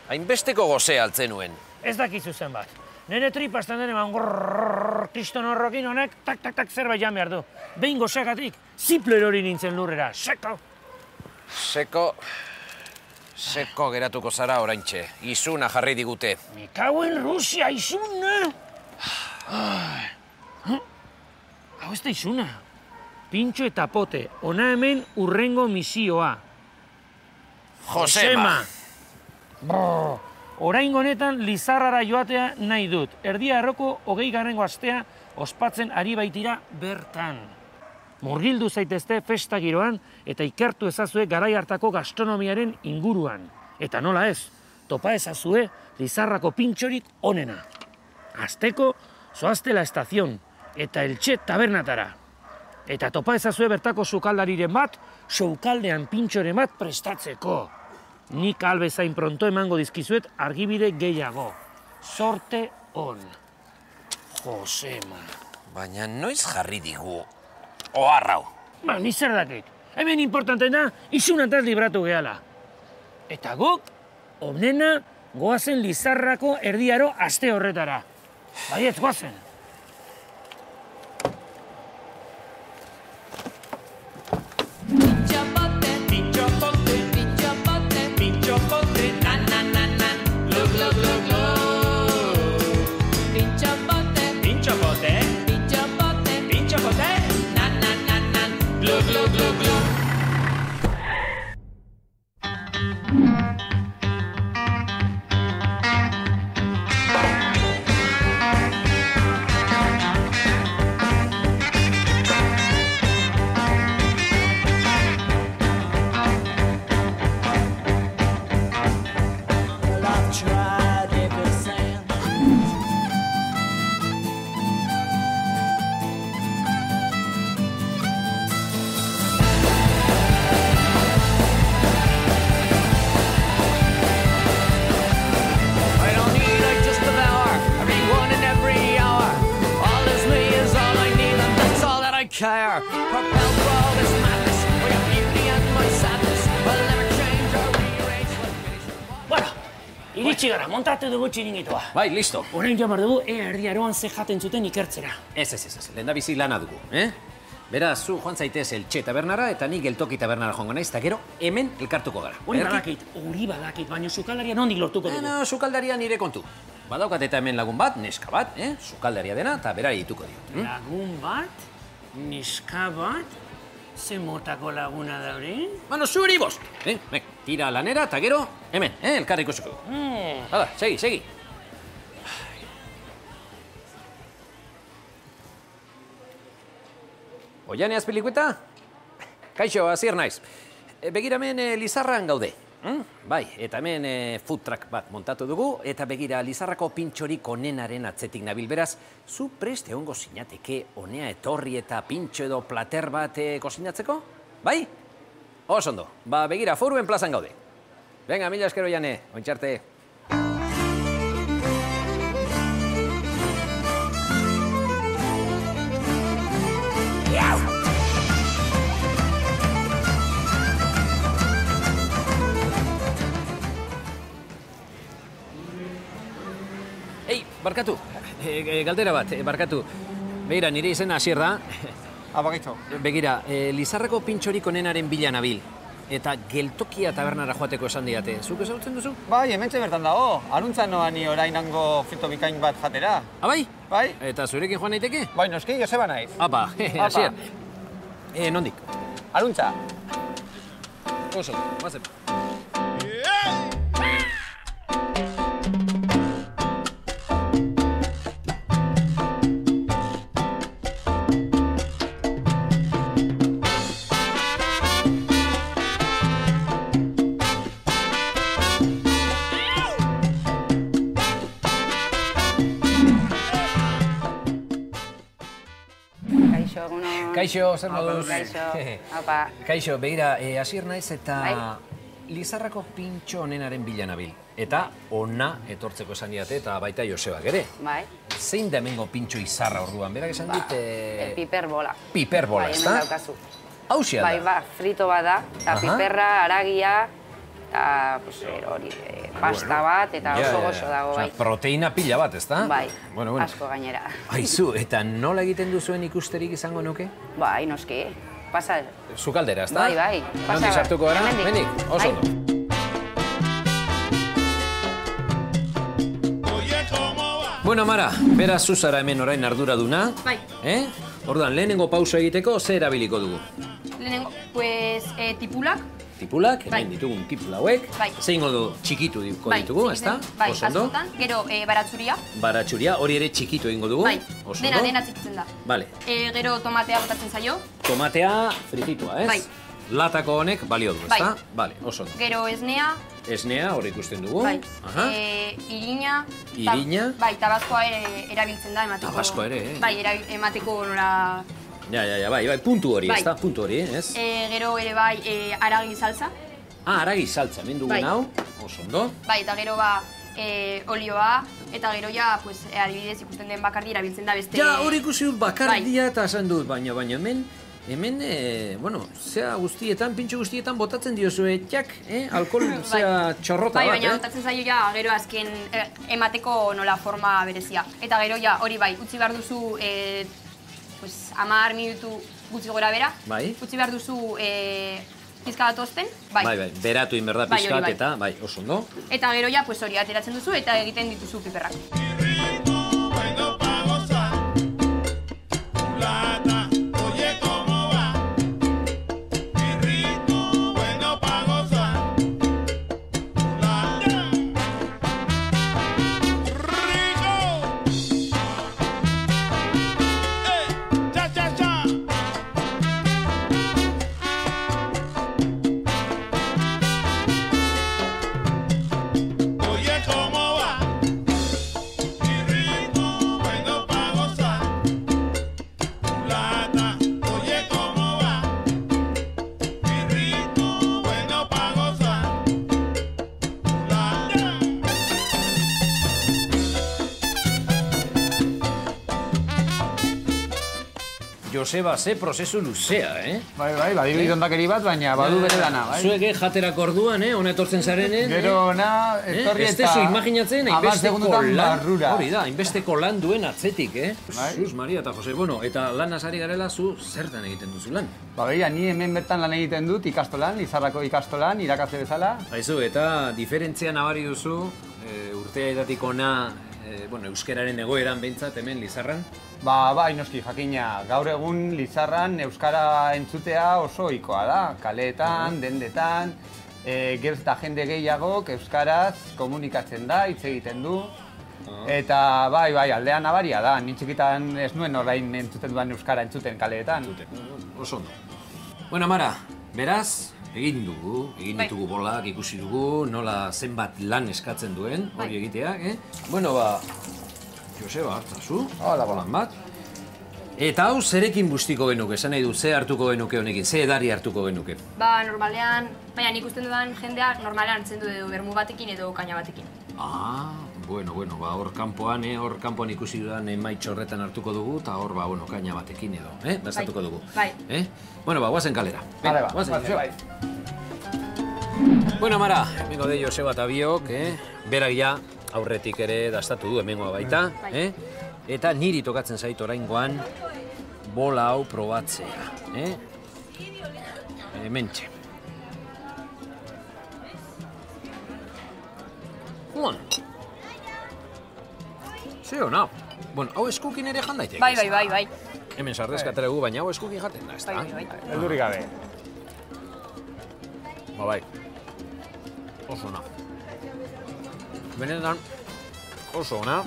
Hainbesteko gozea altzen nuen. Ez dakizu zen bat. Nere tripastan den eman kriston horrokin honek, tak zerbait jan behar du. Behin gozeagatik, ziplo erori nintzen lurrera, seko! Seko geratuko zara oraintxe. Izuna jarri digute. Me cago en Rusia, izuna! Hau ez da izuna. Pintxo eta pote, ona hemen urrengo misioa. Josema! Orain honetan Lizarrara joatea nahi dut. Erdia erroko 20. astea ospatzen ari baitira bertan. Murgildu zaitezte festa giroan eta ikertu ezazue garai hartako gastronomiaren inguruan. Eta nola ez, topa ezazue Lizarrako pintxorik onena. Azteko zoaztela estazion eta Eltxe tabernatara. Eta topa ezazue bertako sukaldariren bat, soukaldean pintxoren bat prestatzeko. Nik albezain pronto emango dizkizuet argibide gehiago. Sorte on. Josema. Baina noiz jarri digu oharrau. Ba, ni zer dakit. Hemen importantena izunataz libratu gehala. Eta guk, onena, goazen Lizarrako erdiaro aste horretara. Baietz, goazen. Care. Propelled through all this madness, for your beauty and my sadness will never change or rearrange. Bueno, iritsi gara, montatu dugu txiringitoa. Bai, listo. Orain jamar dugu, erdiaroan ze jaten zuten ikertzera. Ez, lehendabizi lana dugu, Beraz, zu joan zaitez Eltxe tabernara eta nik Geltoki tabernara joango naiz, eta gero hemen elkartuko gara. Hori badakit, baina sukaldaria nondik lortuko dugu. Sukaldaria nire kontu. Badaukat eta hemen lagun bat, neska bat, sukaldaria dena, eta berari dituko dio. Lagun bat? Neska bat? Ze motako laguna da hori? Bueno, zuri bost. Tira lanera eta gero, hemen, elkarri ikusiko. Hala, segi. Oiane azpilikueta? Kaixo, Asier naiz. Begira hemen Lizarran gaude. Bai, eta hemen food truck bat montatu dugu, eta begira Lizarrako pintxorik onenaren atzetik nabil. Beraz, zu prest egongo zinateke onea etorri eta pintxo edo plater bat kozinatzeko? Bai? Oso ondo, begira, Foruen plazan gaude. Venga, mila eskero Oiane, ontxarte. Barkatu, galdera bat, barkatu. Begira, nire izena Asier da. Abagitxo. Begira, Lizarrako pintxorik onenaren bila nabil. Eta Geltokia tabernara joateko esan diate. Zuk ezagutzen duzu? Bai, hementxe bertan dago. Aruntzan noa ni orainango frito bikain bat jatera. Bai? Bai. Eta zurekin joan naiteke? Bai, noski, Joseba naiz. Apa, Asier. Nondik? Aruntza. Oso, bazen. Kaixo, zer moduz? Kaixo, apa. Kaixo, begira, Asier naiz eta Lizarrako pintxo onenaren bila nabil. Eta ona etortzeko esan diate eta baita Josebak ere. Bai. Zein da hemengo pintxo izarra orduan? Berak esan dit... Piperbola. Piperbola, ez da? Bai, hemen daukazu. Hauxia da? Bai, frito bat da. Eta piperra, haragia, eta pues, hori, pasta bat, eta oso goxo dago, bai. Proteina pila bat, ezta? Bai, Bueno. asko gainera. Aizu, eta nola egiten duzuen ikusterik izango nuke? Bai, noski, pasa. Zukaldera, ezta? Bai, pasa. Nondik sartuko gara? Hemendik. Hemendik, oso Bai. ondo. Bueno, Mara, beraz zuzara hemen orain arduraduna. Bai. Orduan, lehenengo pauso egiteko ze erabiliko dugu? Lehenengo, pues, tipulak. Tipulak, Bai. hemen ditugun tipul hauek. Bai. Zein godu txikitu dituko Bai, ditugu, ezta? Bai, Oso ondo. askotan. Gero, baratzuria. Baratxuria, hori ere txikitu egingo dugu. Bai, Oso dena, ondo. dena txikitzen da. Vale. Gero tomatea botatzen zaio. Tomatea frititua, ez? Bai. Latako honek balio du, Bai. ezta? Vale, oso ondo. Gero esnea. Esnea, hori ikusten dugu. Bai. Aha. Irina. Irina. Bai, tabaskoa ere erabiltzen da emateko. Tabaskoa ere, Bai, emateko nola... Ja, bai, puntu hori, Bai. ezta? Puntu hori, ez? Gero ere bai, aragi salsa. Aragi saltza, hemen dugun Bai. hau. Oso ondo. Bai, eta gero ba, olioa, eta gero ja, pues, adibidez ikusten den bakardi erabiltzen da beste... Ja, hori ikusi dut Bai. bakardia eta esan dut, baina hemen, bueno, zea guztietan, pintxo guztietan botatzen diozue txak, alkohol zea txorrota Bai, bat, baina botatzen zaio ja, gero azken emateko nola forma berezia. Eta gero ja, hori bai, utzi behar duzu, pues, 10 minutu gutxi gora bera. Bai. Utzi behar duzu, pizka bat ozten. Bai. Bai, beratu inberda Bai, hori pixkat bai. eta, bai, oso ondo. Eta gero ja, pues hori ateratzen duzu eta egiten dituzu piperrak. Joseba, ze prozesu luzea, Bai, badirudi ondakeri bat, baina badu bere dana, bai. Zuek jaterak orduan, ona etortzen zarenen. Gero ona, etorri Ez eta... tezu imaginatzen, 10 hainbesteko segundutan lan, barrura. hori da, hainbesteko lan duen atzetik, Bai. Jesús, Maria eta Jose, bueno, eta lanaz ari garela zu zertan egiten duzu lan? Ba, begira, ni hemen bertan lan egiten dut ikastolan, Lizarrako ikastolan, irakasle bezala. Aizu, eta diferentzia nabari duzu, urteetatik ona, bueno, euskararen egoeran behintzat hemen Lizarran? Ba, bai, noski, jakina, gaur egun Lizarran euskara entzutea oso ohikoa da. Kaleetan, dendetan, geroz eta jende gehiagok euskaraz komunikatzen da, hitz egiten du. Eta bai, aldean nabaria da, ni txikitan ez nuen orain entzuten duan euskara entzuten kaleetan. Oso ondo. Bueno, Mara, beraz, egin ditugu bolak, ikusi dugu, nola zenbat lan eskatzen duen, hori egitea, Bueno, ba, Joseba, hartzazu, bolan bat. Eta hau, zerekin bustiko genuke, esan nahi du, ze hartuko genuke honekin, ze edari hartuko genuke? Ba, normalean, baina nik usten dudan jendea normalean hartzen du edo bermu batekin edo kaina batekin. Bueno, ba, hor kanpoan ikusi dudan emaitz horretan hartuko dugu, eta hor, ba, kaina batekin edo, dastatuko dugu. Bai. Bueno, ba, guazen kalera. Vale, ba, guazen. bai. Bueno, Mara, hemengo de Joseba eta biok, berak ja aurretik ere dastatu du hemengoa baita, eta niri tokatzen zait oraingoan bola hau probatzea, Hementxe. Ze hona. Bueno, hau eskukin ere jan daiteke. Bai. Hemen sardezkatera gu, baina hau eskukin jaten da, ez da? Bai. Eldurrik gabe. Ba, bai. Oso ona. Benetan, oso ona.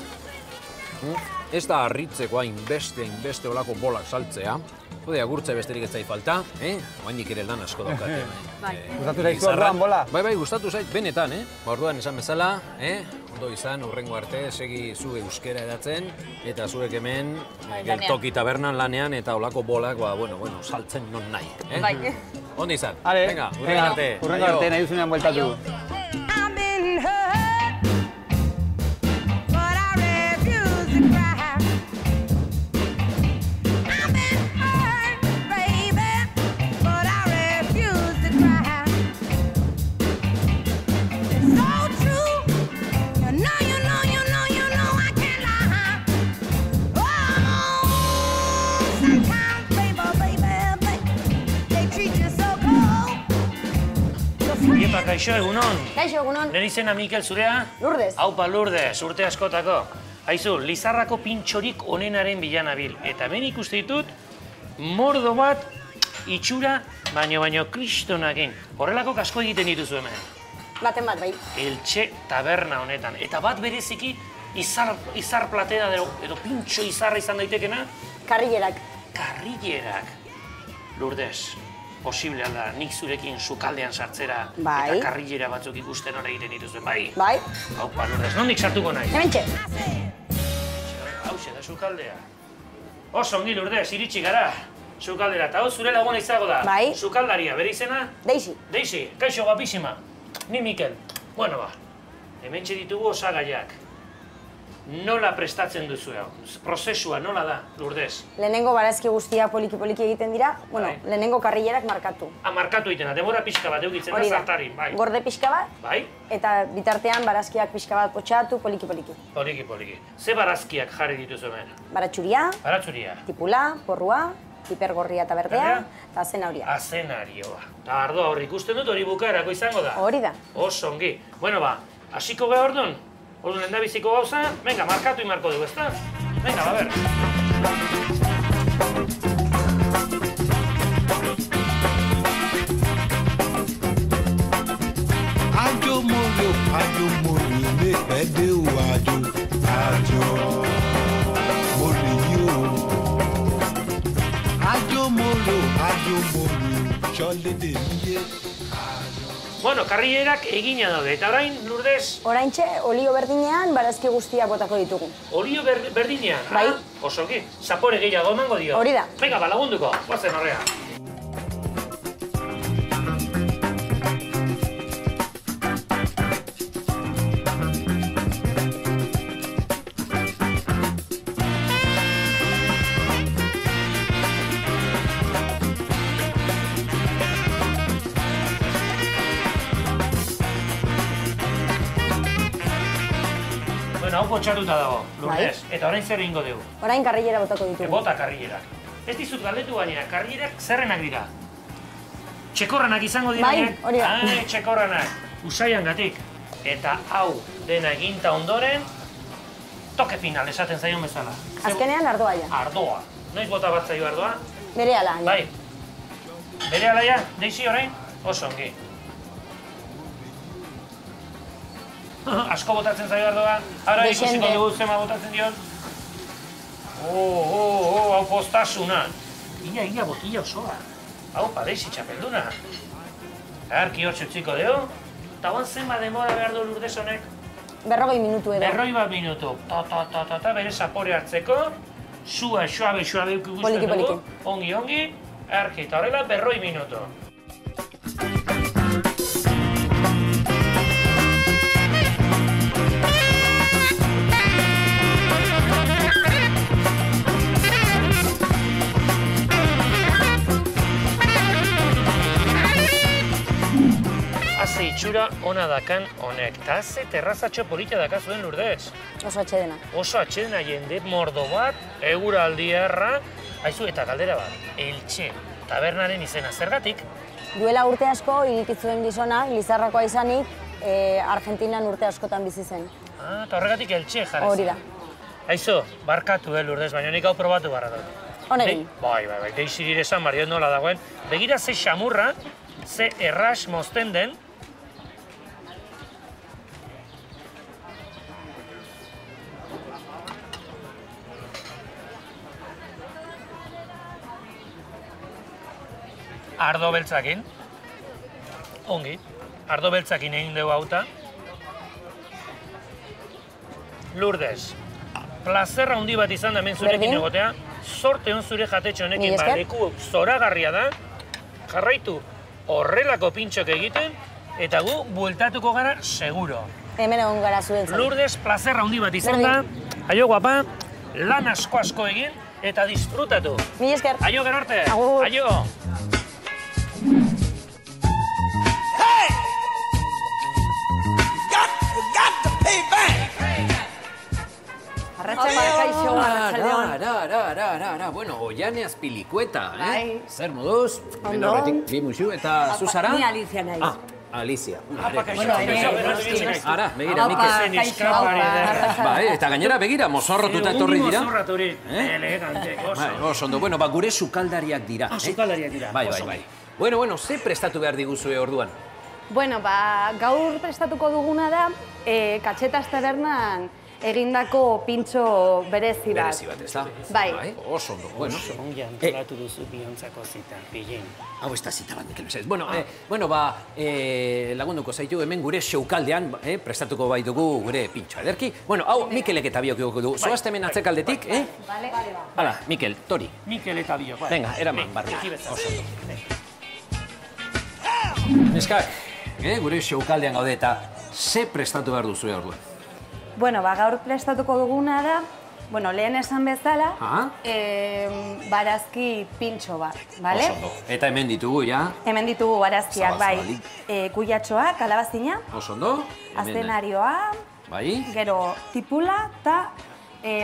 Ez da harritzeko hainbeste olako bolak saltzea. Jode, agurtze besterik ez zait falta, Oainik ere lan asko daukate. Bai. Gustatu zaizu orduan bola? Bai, gustatu zait, benetan, Ba, orduan esan bezala, ondo izan, urrengo arte, segi zu euskera edatzen, eta zuek hemen geltoki tabernan lanean, eta olako bolak, ba, bueno, saltzen non nahi, Bai. Ondo izan, Ale, venga, urrengo arte. Urrengo arte, nahi duzunean bueltatu. I've been hurt, but I refuse to cry. I've been hurt, baby, but I refuse to cry. Kaixo, egunon. Kaixo, egunon. Nire izena Mikel, zurea? Lourdes. Aupa, Lourdes, urte askotako. Aizu, Lizarrako pintxorik onenaren bilanabil. Eta hemen ikuste ditut, mordo bat itxura, baino kristonakin. Horrelako kasko egiten dituzu hemen. Baten bat, bai. Eltxe taberna honetan. Eta bat bereziki, izar platera edo pintxo izarra izan daitekena, Karrillerak. karrillerak. Lourdes, posible da nik zurekin sukaldean sartzera Bai. eta karrillera batzuk ikusten hori egiten dituzuen, bai? Bai. Haupa, Lourdes, nondik sartuko nahi? Hementxe. Hauxe da sukaldea. Oso ongi, Lourdes, iritsi gara. Sukaldera, eta hau zure laguna izago da. Bai. Sukaldaria, bere izena? Daisy. Daisy, kaixo guapísima. Ni Mikel. Bueno ba, hementxe ditugu osagaiak. Nola prestatzen duzu hau? Prozesua nola da, Lourdes? Lehenengo barazki guztia poliki-poliki egiten dira. Bueno, Bai. lehenengo karrillerak markatu. Markatu egiten da, denbora pixka bat eukitzen da Hori da. zartarin, bai. Gorde pixka bat, Bai? eta bitartean barazkiak pixka bat potxatu poliki-poliki. Poliki. Ze barazkiak jarri dituzu hemen? Baratxuria, Baratzuria. tipula, porrua, pipergorria eta berdea, Berdea? eta zenauria. Azenarioa. Ta ardoa hori ikusten dut hori bukaerako izango da. Hori da. Oso ongi. Bueno ba, hasiko gara orduan? Orduan lehendabiziko gauza, venga, markatu imarko dugu, ezta? Venga, ba, ber. Ajo mori, me pede o ajo mori yo. Ajo mori, chole de miye. Bueno, karrillerak egina daude, eta orain, Lourdes, Oraintxe, olio berdinean barazki guztiak botako ditugu. olio berdinean. Bai. Ah, oso ongi. Zapore gehiago emango dio. Hori da. Venga, ba, lagunduko. Guazen horrea. Bueno, hau potxatuta dago, Lourdes. Eta orain zer egingo dugu? Orain karrillera botako ditugu. Bota karrillerak. Ez dizut galdetu baina, karrillerak zerrenak dira? Txekorranak izango dira. Bai, hori da. Ai, txekorranak. Usaiangatik. Eta hau dena eginta ondoren, toke final esaten zaion bezala. Azkenean ardoa ja. Ardoa. Noiz bota bat zaio ardoa? Berehala. ja. Bai. Bere alaia, Daisy orain? Oso ongi. Asko botatzen zaio ardoa. Ara ikusiko Dexente. dugu zema botatzen dion. Hau postasuna. Ia botilla osoa. Hau Daisy txapelduna. Arki hor txutziko dugu. Eta guan zenba denbora behar du Lourdes honek? 40 minutu edo. 40 minutu. Ta, bere zapore hartzeko. Sua, suabe ikusten Poliki, dugu. poliki. Ongi. Arki, eta horrela 40 minutu. Haze itxura ona dakan honek. Ta ze terrazatxo polita dakazuen, Lourdes. Oso atxedena. Oso atxedena jende mordo bat, eguraldi erra. Aizu, eta galdera bat, Eltxe tabernaren izena zergatik? Duela urte asko irikitzuen gizona, Lizarrakoa izanik, Argentinan urte askotan bizi zen. Ah, eta horregatik Eltxe jarri. Hori da. Aizu, barkatu, Lourdes, baina nik hau probatu barra dut. Honegin. Bai, Daisy dire esan Mario nola dagoen. Begira ze xamurra, ze erras mozten den. Ardo beltzakin. Ongi. Ardo beltzakin egin dugu hauta. Lourdes, plazerra handi bat izan da hemen zurekin Berdin. egotea. Zorte hon zure jatetxe honekin, Mila esker. leku zoragarria da. Jarraitu horrelako pintxok egiten, eta gu bueltatuko gara seguro. Hemen egon gara zuentzat. Lourdes, plazerra handi bat izan da. Aio guapa, lan asko egin, eta disfrutatu. Mila esker. Aio gero arte. Agur. Aio. Bueno, Oiane Azpilikueta, Bai. Zer moduz? Hemen Ondo. horretik, bi musu, eta zu zara? Ni Alicia naiz. Ah, Alicia. Ara, Ara, begira, Mikel. Eta gainera, begira, mozorrotuta etorri dira. Mozorroturik, elegante, Bai, oso ondo. Bueno, gure sukaldariak dira. Sukaldariak dira. Bai. Bueno, ze prestatu behar diguzue orduan? Bueno, gaur prestatuko duguna da, Katxetas tabernan egindako pintxo berezi bat. Berezi bat, ez da? Bai. Oso ondo, bueno. Oso ongi antolatu duzu bihontzako zita, pilin. Hau ez da zita bat, Mikel, mesedez. Bueno, lagunduko zaitu hemen gure showkaldean, prestatuko bai dugu gure pintxo ederki. Bueno, hau Mikelek eta biok dugu. Zoazte hemen atzekaldetik, Bale. Hala, Mikel, Tori. Mikel eta biok, bai. Venga, eraman, barri. Oso ondo. Neskak, gure showkaldean gaude eta ze prestatu behar duzue orduan? Bueno, gaur prestatuko duguna da, lehen esan bezala, barazki pintxo bat, bale? Oso ondo. Eta hemen ditugu, ja? Hemen ditugu barazkiak, bai. Zabalik. Kuiatxoa, kalabazina, Oso ondo. aztenarioa, Bai. gero tipula eta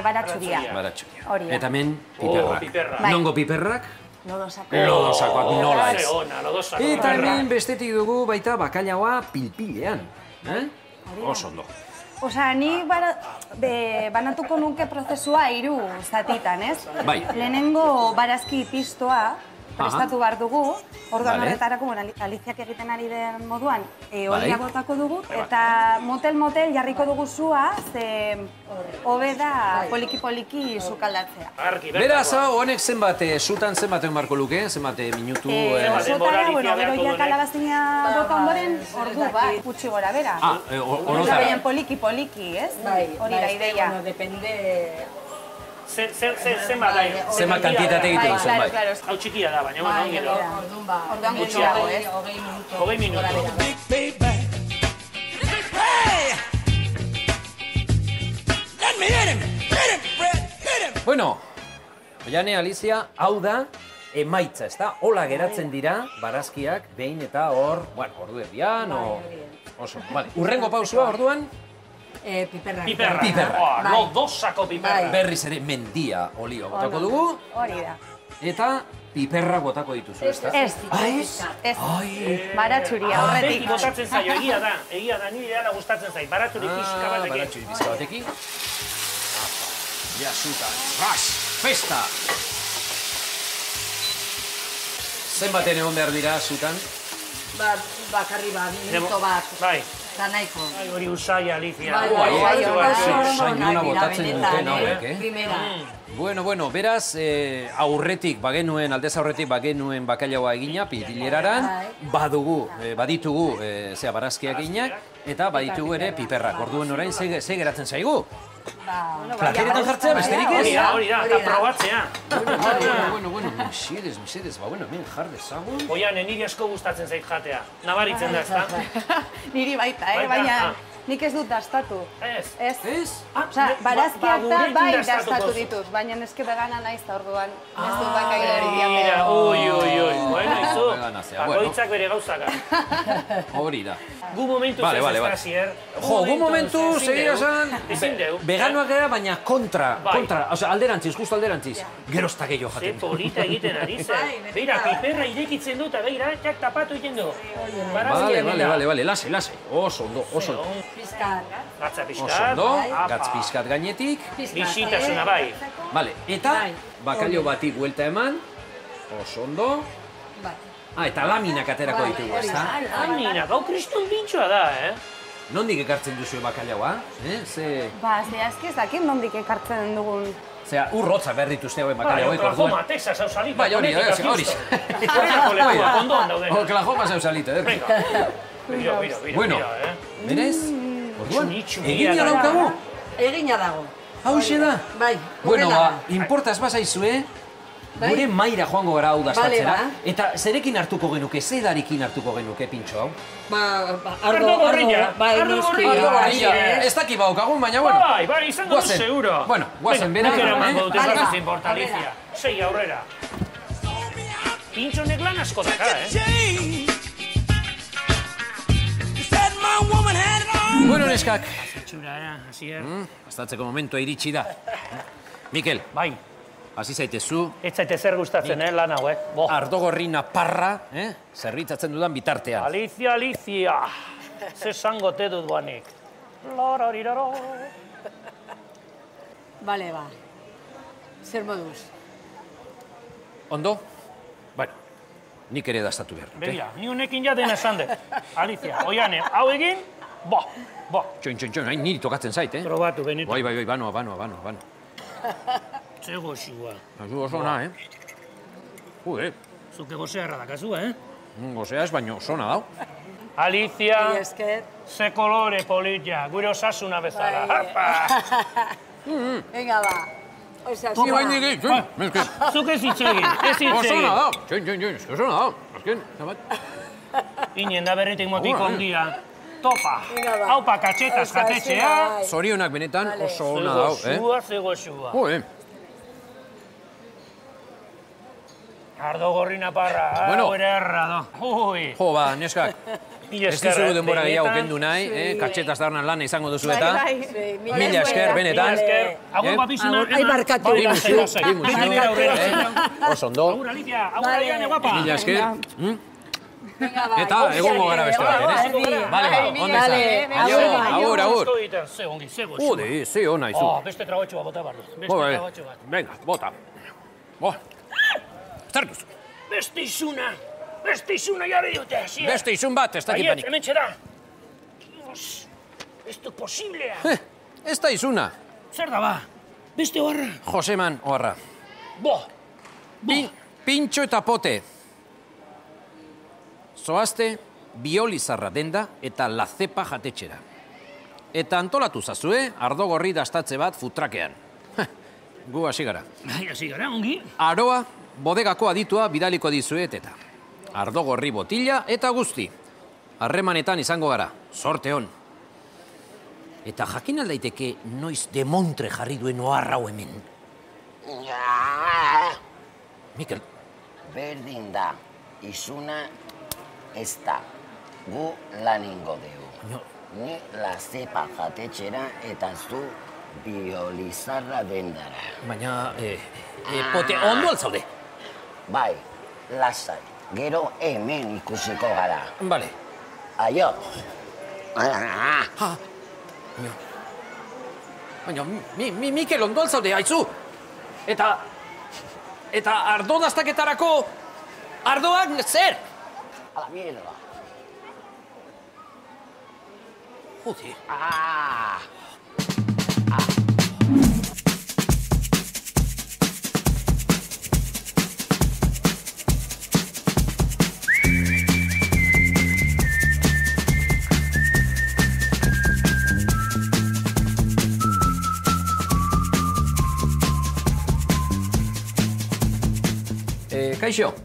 baratxuria. Baratxuria. Hori da. Eta hemen piperrak. piperrak. Bai. Nongo piperrak? Lodosakoak. Lodosakoak, nola ez. Lodosakoak. Eta hemen bestetik dugu baita bakailaoa pilpilean. Oso ondo. Osea, ni banatuko nuke prozesua 3 zatitan, ez? Bai. Lehenengo barazki pistoa prestatu behar dugu, orduan Vale. horretarako, Aliziak egiten ari den moduan, Bai. olia botako dugu, eta motel jarriko dugu zua, ze hobe da poliki-poliki sukaldatzea. Argi, Beraz, hau, honek zenbat, sutan zenbat egon barko luke, zenbat minutu... Zotara, denbora gero ja beharko kalabazina bota ondoren, ordu bat, gutxi gora bera. Orotara. Baina poliki-poliki, ez? Hori da ideia. Zenbat da? Zenbat kantitate egiten duzen, bai. Claro. Hau txikia da, baina, bueno, ongi edo. Orduan gutxiago, ez? 20 minutu. Big baby. Hey! Let me hit him, Fred, hit him. Bueno, Oiane, Alicia, hau da emaitza, ez da? Hola geratzen dira barazkiak, behin eta hor, ordu erdian, oso. Vale, urrengo pausua orduan, Piperrak. Piperra. Lodosako piperra. berriz ere mendia olio botako dugu, Hori da. eta piperrak botako dituzu, ez da? Ez. Ez. Baratxuria, horretik. Beti botatzen zaio, egia da, nire ala gustatzen zait, baraturi pixka batekin. Baratxuri pizka batekin. Ja, zuta, ras, festa! Zenbaten egon behar dira, zutan? Bakarri minuto bat, Bai, da nahiko. hori usai, Alicia. Sainona botatzen duten hauek, Primera. Bueno, beraz, aurretik, aldez aurretik bagenuen bakailaoa egina, pilpileraran, baditugu, barazkiak eginak, eta baditugu ere piperrak. Orduan orain, ze geratzen zaigu? Plateretan jartzea, besterik ez? Hori da, eta probatzea. Bueno, mesedez, hemen jar dezagun. Oian, niri asko gustatzen zait jatea. Nabaritzen da, ezta? Niri baita, Baita, baina nik ez dut dastatu. Ez. Ez? Ez? Osea, barazkiak da gurekin bai dastatuko dastatu zu. ditut, baina neske vegana naiz da orduan. Ez dut bakailarik Mira, diapea. ui. Bueno, izu, Vegana zea, bueno. bakoitzak bere gauzaka. Hori da. Gu momentu Vale. Gu momentu, segia esan, Ezin deu. veganoak gara, baina kontra, Bai. osea, alderantziz, justo alderantziz. Gerozta gehiago Ze jaten. polita egiten ari zen. Beira, piperra irekitzen dut, eta beira, jak tapatu egiten du. Bale, lase, oso ondo. Gatza Oso pixkat. ondo, gatz pizkat gainetik. Bizitasuna bai. Vale, eta bakalio bati buelta eman. Oso ondo. Eta laminak aterako ditugu, ezta? Nina, gau kriston pintxoa da, Nondik ekartzen duzu bakailaoa? Ze... Ze aski ez dakit nondik ekartzen dugun. Zera, urrotza behar dituzte hauen Bai, bakailaoek Oklahoma, Texas, hausalita. Bai, hori. Horreko lekuak, ondoan dauden. Oklahoma zeusalita, ederki. Venga, mira, Bueno, berez, orduan, Itxu, egina mira, daukagu? Egina dago. Hauxe da? Bai, Bueno, horrela da. importaz bazaizue, gure maira joango gara hau dastatzera. Bale, Eta zerekin hartuko genuke, zedarikin hartuko genuke pintxo hau? Ardo gorrilla. Bai, Ardo noski. gorrilla. Gorrilla, ez daki baukagun, baina bueno. Bai, izango du Guazen. seguro. Bueno, guazen, Venga, bera. nik eramango dute, Vale, ez va. importa, Alicia. Sei aurrera. Pintxonek lan asko daka, Change. You said my woman had it all. Bueno, neskak, Txura, hasier. gastatzeko momentua iritsi da. Mikel, Bai. hasi zaitezu, Ez zaite zer gustatzen, lan hau, Bo. ardogorri naparra, zerbitzatzen dudan bitartean. Alicia, ze zango te dut guanik. Larariraro. Bale, ba. Zer moduz? Ondo? Bueno, nik ere dastatu behar. Begira, ni honekin jaten esan dut. Alicia, oiane, hau egin, bo. Txoin, hain niri tokatzen zait, Probatu, benito. Bai, banoa. Ze goxua. Azu oso ona, Zuke gozearra dakazu, Gozea ez baino osona dau. Alicia, Mila esker. ze kolore polita, gure osasuna bezala. Harpa! Venga, ba. Osa, Ni bain nik, Zuk ez hitz egin. osona dau. Txoin, osona dau. Azken, zabat. Inen da berritik motiko ondia. Topa. Venga, ba. Haupa, katxetaz jatetxea. Zorionak benetan oso Ze ona dau, ze goxua. Ardo gorri naparra, Bueno. ere erra do. Ui. Jo, ba, neskak, Mila ez esker, dizugu denbora gehiago benetan. kendu nahi, katxetaz darnan lan izango duzu eta. Mila esker, Mila benetan. esker. Agur papizuna. Ai, barkatu. Bi musio, oso ondo. Agur, Alicia. Agur, Aliane, guapa. Mila esker. Venga, ba. Eta egongo gara beste baten, Bale, ba, ondo izan. Agur. Ze ongi, ze goxua. Jode, ze hona izu. Beste tragotxo bat bota barru. Beste Jo, tragotxo bat. venga, bota. Zer duzu? Beste izuna jarri dute, zi. Beste izun bat, ez dakit Baiet, banik. hemen txera. Dios, esto posiblea. Ez da izuna. Zer da ba? Beste horra. Joseman, oharra. Bo. Pintxo eta pote. Zoazte, biolizarra denda eta lazepa jatetxera. Eta antolatu zazue, ardogorri dastatze bat futrakean. Gu hasi gara. Hasi gara, ongi. Aroa, bodegako aditua bidaliko dizuet eta. Ardogorri botila eta guzti. Harremanetan izango gara, sorte hon. Eta jakin aldaiteke noiz demontre jarri duen oharrau hemen. Mikel. Berdin da, izuna ez da. Gu lan ingo dugu. Ni lazepa jatetxera eta zu biolizarra dendara. Baina, pote, ondo altzaude. Bai, lasai. Gero hemen ikusiko gara. Bale. Aio. Baina, Mikel ondo altzaude, haitzu. Eta ardo dastaketarako ardoak zer? A la mierda. Joder. Kaixo.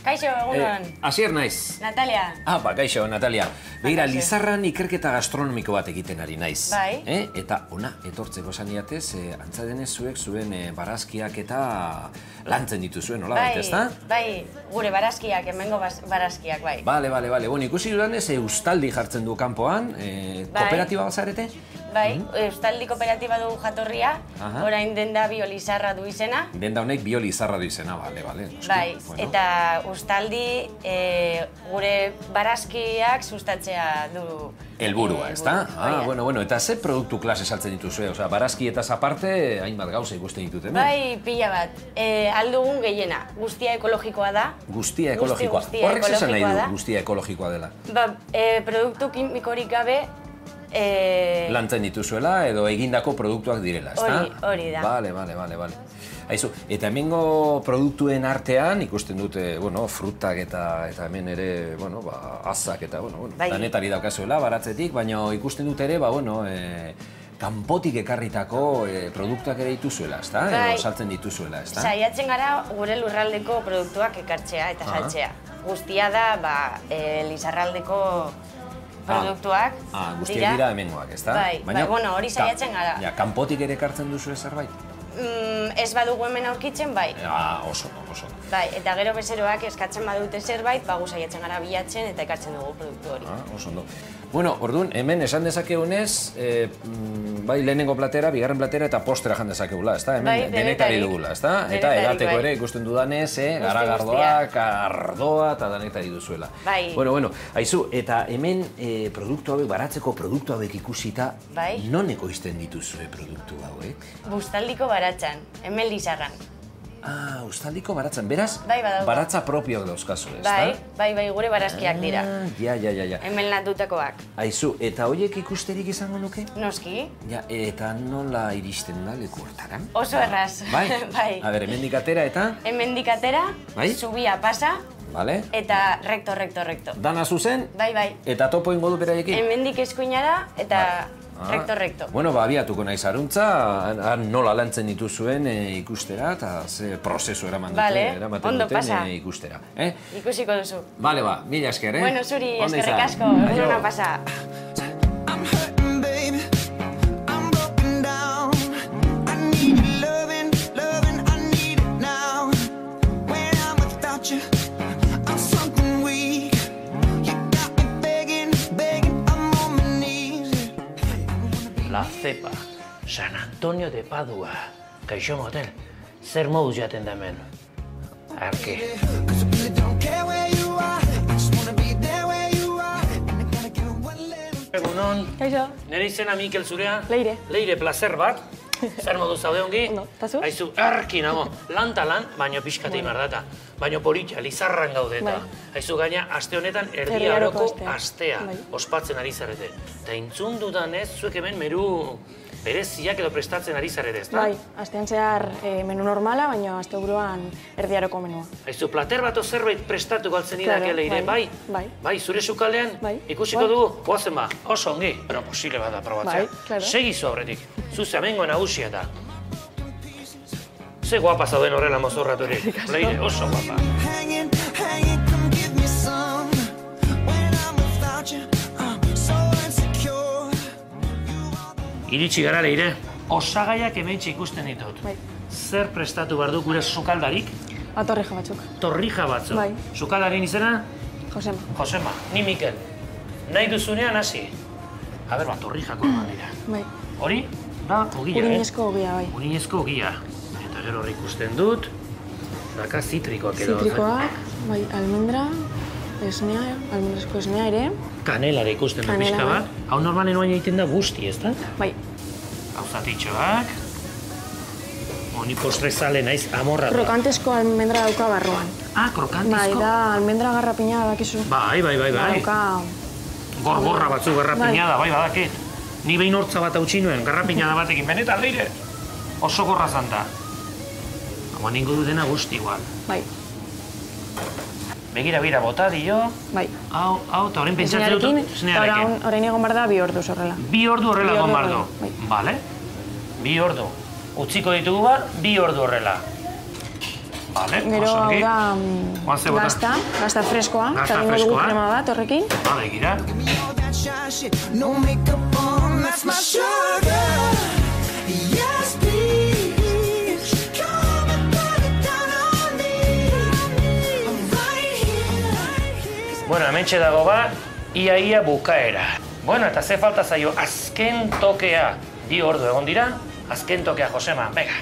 Kaixo, egunon. Asier naiz. Natalia. Kaixo, Natalia. Begira, Lizarran ikerketa gastronomiko bat egiten ari naiz. Bai. Eta ona, etortzeko saniatez, antza denez zuek zuen barazkiak eta lantzen dituzuen, nola baita, ezta? Bai, gure barazkiak, hemengo barazkiak, bai. Bale. Bueno, ikusi dudanez, Eustaldi jartzen du kanpoan, kooperatiba bazarete? Bai, Eustaldi kooperatiba du jatorria, orain denda biolizarra du izena. Denda honek biolizarra du izena, bale. Bai, eta Eustaldi gure barazkiak sustatzea du helburua, ezta? Bueno, eta ze produktu klase saltzen dituzue? Osea, barazkietaz aparte, hainbat gauza ikusten ditut hemen. Bai, pila bat. Aldugun gehiena, guztia ekologikoa da. Guztia ekologikoa. Horrek zesan nahi du guztia ekologikoa dela? Produktu kimikorik gabe lantzen dituzuela edo egindako produktuak direla, ezta? Hori da. Bale. Aizu, eta hemengo produktuen artean ikusten dute, frutak eta hemen ere, azak eta, danetari daukazuela, baratzetik, baina ikusten dute ere, kanpotik ekarritako produktuak ere dituzuela, ezta? Edo saltzen dituzuela, ezta? Saiatzen gara gure lurraldeko produktuak ekartzea eta saltzea. Guztia da, Lizarraldeko produktuak dira. Guztiak dira hemengoak, ezta? Bai, hori saiatzen gara. Kanpotik ere ekartzen duzue zerbait? Ez badugu hemen aurkitzen, bai. Oso. Bai, eta gero bezeroak eskatzen badute zerbait, gu saiatzen gara bilatzen eta ekartzen dugu produktu hori. Oso ondo. Bueno, orduan, hemen esan dezakegunez, bai lehenengo platera, bigarren platera eta postera jan dezakegula, ezta? Hemen denetari dugula, ezta? Eta edateko ere ikusten dudanez, garagardoak, ardoa eta denetari duzuela. Bai. Bueno, haizu, eta hemen produktu hauek, baratzeko produktu hauek ikusita, non ekoizten dituzue produktu hauek? Bustaldiko baratzan, hemen Lizarran. Uztaldiko baratzan, beraz, badauka. baratza propioak dauzkazu, ezta? Bai, gure barazkiak dira. Ja. Hemen landutakoak. Aizu, eta horiek ikusterik izango nuke? Noski. Ja, eta nola iristen da leku hortara? Oso erraz. Bai? A ber, hemendik atera eta? Hemendik atera, zubia pasa, Vale. eta recto. Dana zuzen? Bai. Eta topo ingo du beraiekin? Hemendik eskuinara, eta recto. Bueno, abiatuko naiz aruntza, nola lantzen dituzuen ikustera, eta ze prozesu eramaten duten ikustera. Ikusiko duzu. Bale, mila esker, Bueno, zuri, eskerrik asko, eguna pasa. La Cepa, San Antonio de Padua. Kaixo moten, zer moduz jaten da hemen? Arke. Egunon. Kaixo. Nire izena Mikel zurea? Leire. Leire, placer bat. Zer moduz zaude ongi? Ondo, tazu? Aizu, arki nago. Lanta lan, baino pixkate imardata. Baino politxa, Lizarran gaudeta. Aizu gaina, aste honetan erdi aroko astea. Ospatzen ari zarete. Eta intzun dudanez, zuek hemen meru bereziak edo prestatzen ari zarete, ezta? Bai, astean zehar menu normala, baina asteburuan erdi aroko menua. Aizu, plater bat zerbait prestatu galtzen idake Leire, bai? Bai, zure sukaldean? Ikusiko dugu, goazen ba, oso ongi. Pero posible bada probatzea. Bai, klaro. Segizu aurretik, zuze amengo nagusia da. Ze guapa zauden horrela mozorraturik. Leire, oso guapa. Iritsi gara, Leire. Osagaiak hementxe ikusten ditut. Bai. Zer prestatu behar du gure sukaldarik? Torrija batzuk. Torrija batzuk. Bai. Sukaldarien izena? Josema. Josema, ni Mikel. Nahi duzunean hasi. A ber, torrijako eman dira. Bai. Hori da ogia, Urinezko ogia, bai. Urinezko ogia. Eta gero hori ikusten dut. Daka zitrikoak edo. Zitrikoak, bai, almendra, esnea, almendrasko esnea ere. Kanelare ikusten du pixka bat. Hau normalen oain egiten da guzti, ez da? Bai. Hau zatitxoak. Honi postrezale naiz amorra da. Krokantesko almendra dauka barruan. Krokantesko? Bai, da almendra garrapina bakizu. Bai. Dauka... Gorgorra batzuk garrapinada, bai badakit. Ni behin hortza bat hautsi nuen, garrapinada batekin, benetan Leire. Oso gorra zanta. Hau ningo dudena guzti igual. Bai. Begira, bota dio. Bai. Hau, eta horrein pentsatzen dut esnearekin. Horrein egon behar da 2 orduz horrela. 2 ordu horrela egon behar du. Bale. 2 ordu. Utziko ditugu bar, 2 ordu horrela. Bale, gero hau da gazta freskoa. Gazta freskoa. Eta dugu krema bat horrekin. Bale, gira. Bueno, hementxe dago bat, ia bukaera. Bueno, eta ze falta zaio, azken tokea. 2 ordu egon dira, azken tokea, Josema, bega.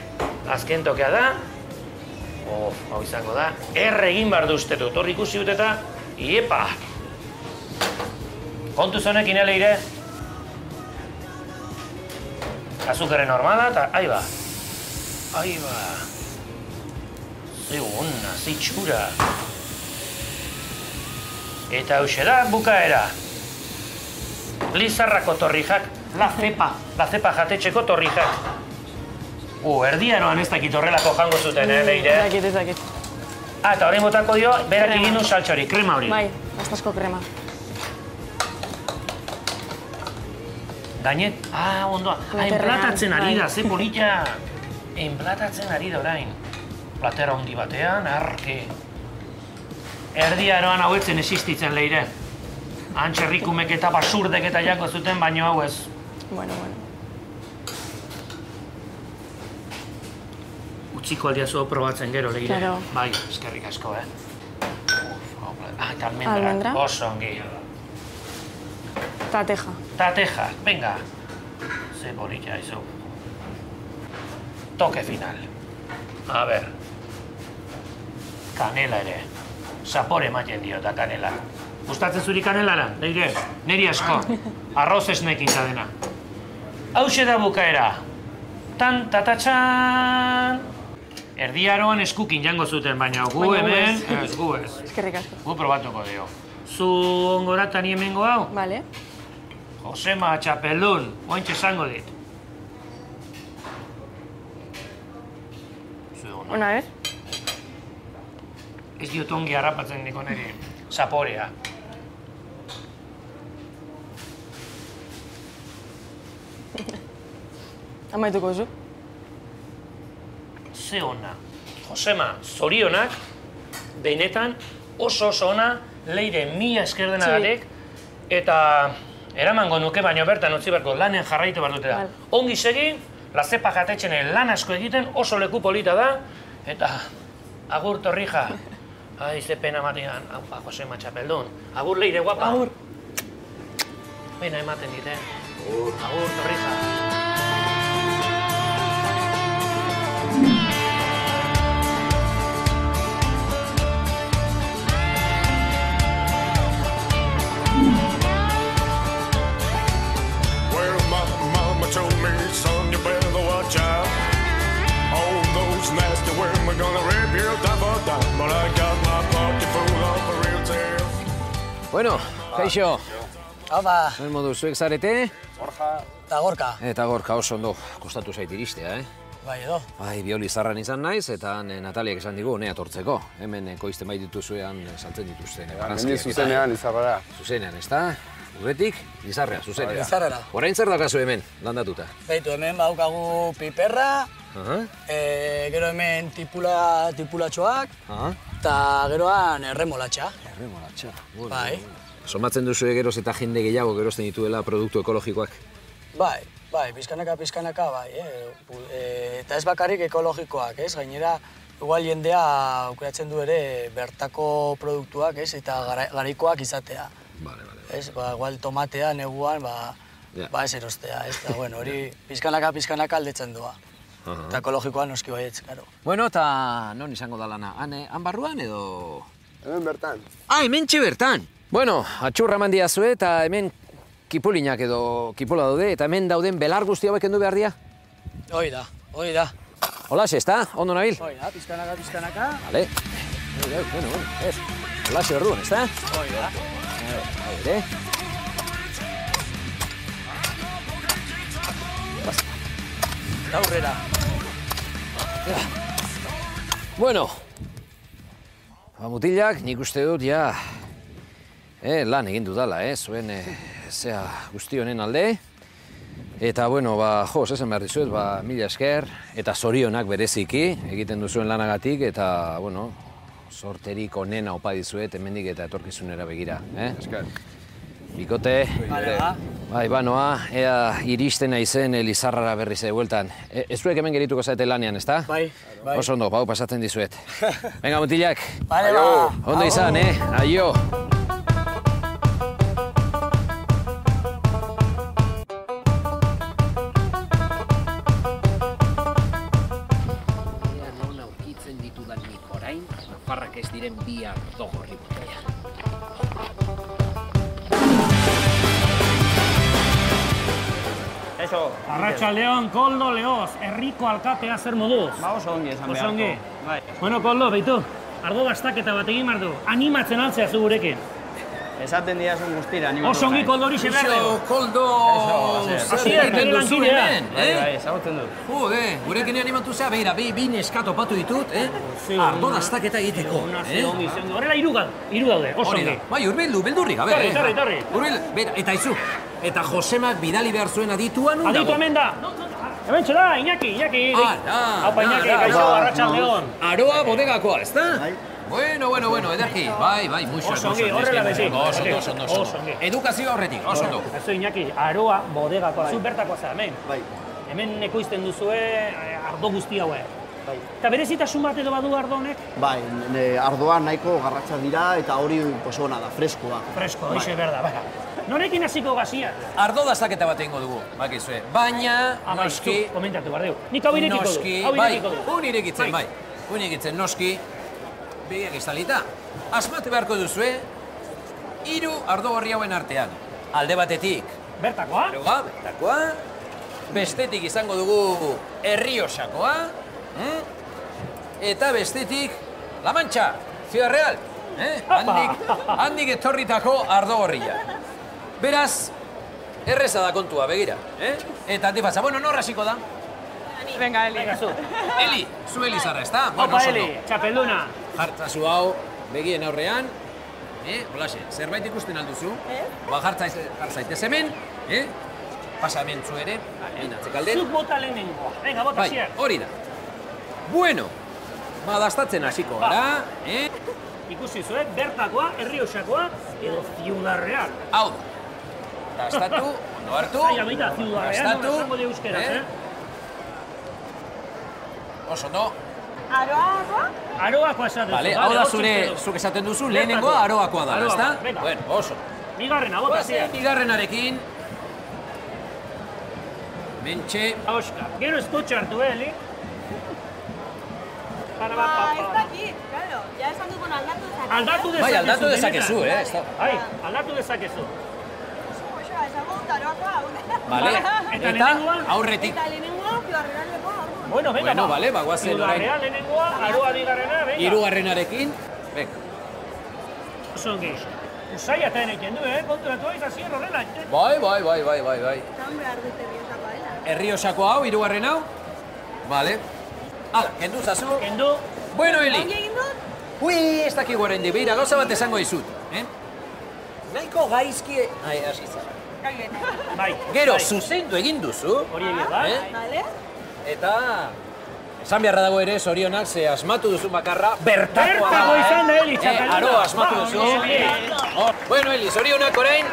Azken tokea da, hau izango da, egin behar duzte dut, hor ikusi dut eta, iepa! Kontuz honekin, Leire? Azukaren normala eta, aiba. Ze ona, ze itxura. Eta hauxe da, bukaera. Lizarrako torrijak, la cepa jatetxeko torrijak. Erdiaroan ez dakit horrelako jango zuten, Leire? Ez dakit. Eta horrein botako dio, berak egin du saltsa hori, krema hori. Bai, gaztasko krema. Gainet, ondoa, enplatatzen ari da, ze polita. Enplatatzen ari da orain. Platera handi batean, arke. Erdiaroan hauetzen existitzen, Leire. Antxerrikumek eta basurdek eta jako zuten, baino hau ez. Bueno. Utziko aldia zu probatzen gero, Leire. Claro. Bai, eskerrik asko, Eta almendra. Oso ongi. Tateja. Tateja, venga. Ze polita izu. Toke final. A ber. Kanela ere. Zapore ematen dio eta kanela. Gustatzen zuri kanelana, leire? Neri asko. Arroz esnekintza dena. Hauxe da bukaera. Tan, tatatxan. Erdiaroan eskukin jango zuten, baina gu hemen... Ez, gu ez. Eskerrik asko. Gu probatuko dio. Zu ongoratan hemengo hau? Vale. Josema Txapeldun, ointxe esango dit. Ona, ez? Ez diot ongi harrapatzen niko niri zaporea. Amaituko zu? Ze ona. Josema, zorionak, benetan oso ona, leire mila esker denagatik, eta eramango nuke, baino bertan utzi beharko lanen jarraitu behar dute da. Ongi segi, Lazepa jatetxenen lan asko egiten, oso leku polita da, eta agur Torrija. Ai, ze pena matian, haupa, Josema Txapeldun. Agur leire guapa. Agur. Pena ematen dit, Agur Torrija. Well, my mama told me, son, you better watch out. All those nasty women gonna rip you down for down. But I got my pocket full of a real tale. Bueno, kaixo. Haupa. Zer modu, zuek zarete? Borja. Eta Gorka. Eta Gorka oso ondo, kostatu zait iristea, Bai edo. Bai, bioli zarran izan naiz, eta Nataliak esan digu, nea tortzeko. Hemen koizten bai dituzuean saltzen dituzten. Hemen zuzenean, Lizarrara. Zuzenean, ezta? Urretik, Lizarrea, zuzenean. Lizarrera. Orain zer dakazu hemen, landatuta? Beitu, hemen baukagu piperra, gero hemen tipulatxoak, eta geroan erremolatxa. Erremolatxa, Bai. Somatzen duzu geroz eta jende gehiago gerozten dituela produktu ekologikoak? Bai, pizkanaka, bai. Eta ez bakarrik ekologikoak, ez? Gainera, igual jendea aukeratzen du ere bertako produktuak, ez? Eta garaikoak izatea. Ez, igual tomatea, neguan, ez erostea, ez? Eta, bueno, hori pizkanaka aldetzen doa. Eta ekologikoa noski baietz, karo. Bueno, eta non izango da lana? Han barruan edo...? Hemen bertan. Ah, hemen bertan! Bueno, atxurra eman diazue eta hemen kipulinak edo kipula daude, eta hemen dauden belar guzti hauek kendu behar dira? Hoi da. Holaxe, ezta? Ondo nabil? Hoi da, pizkanaka. Vale. Bueno, ez. Holaxe orduan, ezta? Hoi da. Ere. Aurrera. Bueno. Mutilak, nik uste dut, ja... lan egin dudala, zuen zea guzti honen alde. Eta, bueno, esan behar dizuet, mila esker, eta zorionak bereziki egiten duzuen lanagatik, eta, bueno, sorterik onena opa dizuet, hemendik eta etorkizunera begira, Esker. Bikote, bai, banoa, ea iristen naizen Lizarrara berriz bueltan. Ez zuek hemen gerituko zaete lanean, ezta? Bai. Oso ondo, pasatzen dizuet. Venga, mutilak. Bale, ba. Ondo izan, aio. Nafarrak ez diren bi ardo gorri botella. Eso. Arratsaldeon, Koldo Leoz, herriko alkatea zer moduz? Oso ongi esan beharko. Bai. Bueno, Koldo, beitu, ardo bastaketa bat egin mardu, animatzen altzea zu gurekin. Esaten diazun guztira, animatu. Oso ongi Koldo hori seberde. Koldo! Asier, bere lankidea. Bai, ezagutzen dut. Gurekin animatu zea, behira, bi neskato patu ditut, ardo dastaketa egiteko. Horrela hiru daude, oso ongi. Bai, urbildu, beldurri gabe. Torri. Eta izu, eta Josemak bidali behar zuen aditua nun dago? Aditu hemen da. Hemen txeda, Iñaki. Haupa, Iñaki, kaixo, arratsaldeon. Aroa bodegakoa, ezta? Bueno, ederki. Bai, muixo. Oso ongi, horrela bezi. Oso ondo. Edukazio horretik, oso ondo. Eso, Iñaki, Aroa bodegakoa. Zu bertakoa za, hemen. Bai. Hemen ekoizten duzue ardo guzti hauek. Eta berezitasun bat edo badu ardo honek? Bai, ardoa nahiko garratza dira eta hori pues ona da, freskoa. Fresko, hoxe berda, bai. Norekin hasiko gazia? Ardo dazaketa bat egingo dugu, bakizue. Baina, noski... Komentatu behar dugu. Nik hau irekiko du. Noski, bai, un irekitzen, bai. Un irekitzen, noski, begiak iztalita. Asmatu beharko duzue, 3 ardo gorri hauen artean. Alde batetik. Bertakoa? Bertakoa. Bestetik izango dugu Errioxakoa. Eta bestetik La Mancha, Ciudad Real. Handik etorritako ardo gorria. Beraz, erreza da kontua, begira. Eta antifatza, bueno, nor hasiko da? Venga, Eli. Eli, zu Elizarra, ezta? Opa, Eli, txapelduna. Jartzazu hau, begien aurrean. Holaxe, zerbait ikusten alduzu. Ba, jartzaitez hemen. Pasa hemen zu ere. Atzekalden. Zuk bota lehenengo. Venga, bota zier. Hori da. Bueno, dastatzen hasiko gara. Ikusi zuek, bertakoa, Errioxakoa, edo Ciudad Real. Hau da. Dastatu, ondo hartu. Zaila baita, Ciudad Real, no esango de euskeraz, Oso, ondo. Aroakoa? Aroakoa esaten Vale, hau da zuk esaten duzu, lehenengoa aroakoa da, ezta? Bueno, oso. Bigarrena, bota zier. Bigarrenarekin. Mentxe. Auska, gero eskotxe hartu, Eli? Ez dakit, claro, ja esan dugun aldatu dezakezu. Aldatu dezakezu. Bai, aldatu dezakezu, Bai, aldatu dezakezu. Vale, eta aurretik. Eta lehenengoa, Ciudad Realeko. Bueno, venga, bueno, vale, bagoazen orain. Ciudad Real lehenengoa, aroa bigarrena, venga. Hirugarrenarekin, venga. Oso ongi. Usai eta enekin du, konturatu aiza zier horrela. Bai. Zan behar dute Errioxakoa dela. Errioxako hau, hirugarren hau. Vale. Hala, kendu zazu. Kendu. Bueno, Eli. Ongi egin dut? Ui, ez dakik guaren di, beira, gauza bat esango izut. Nahiko gaizki... Ai, hasi zara. Bai. Gero, zuzendu egin duzu. Hori egin da. Vale. Eta... Esan beharra dago ere, zorionak, ze asmatu duzu bakarra, bertakoa da. Bertako izan da, Eli, txapeluna. Aro, asmatu duzu. Bueno, Eli, zorionak orain,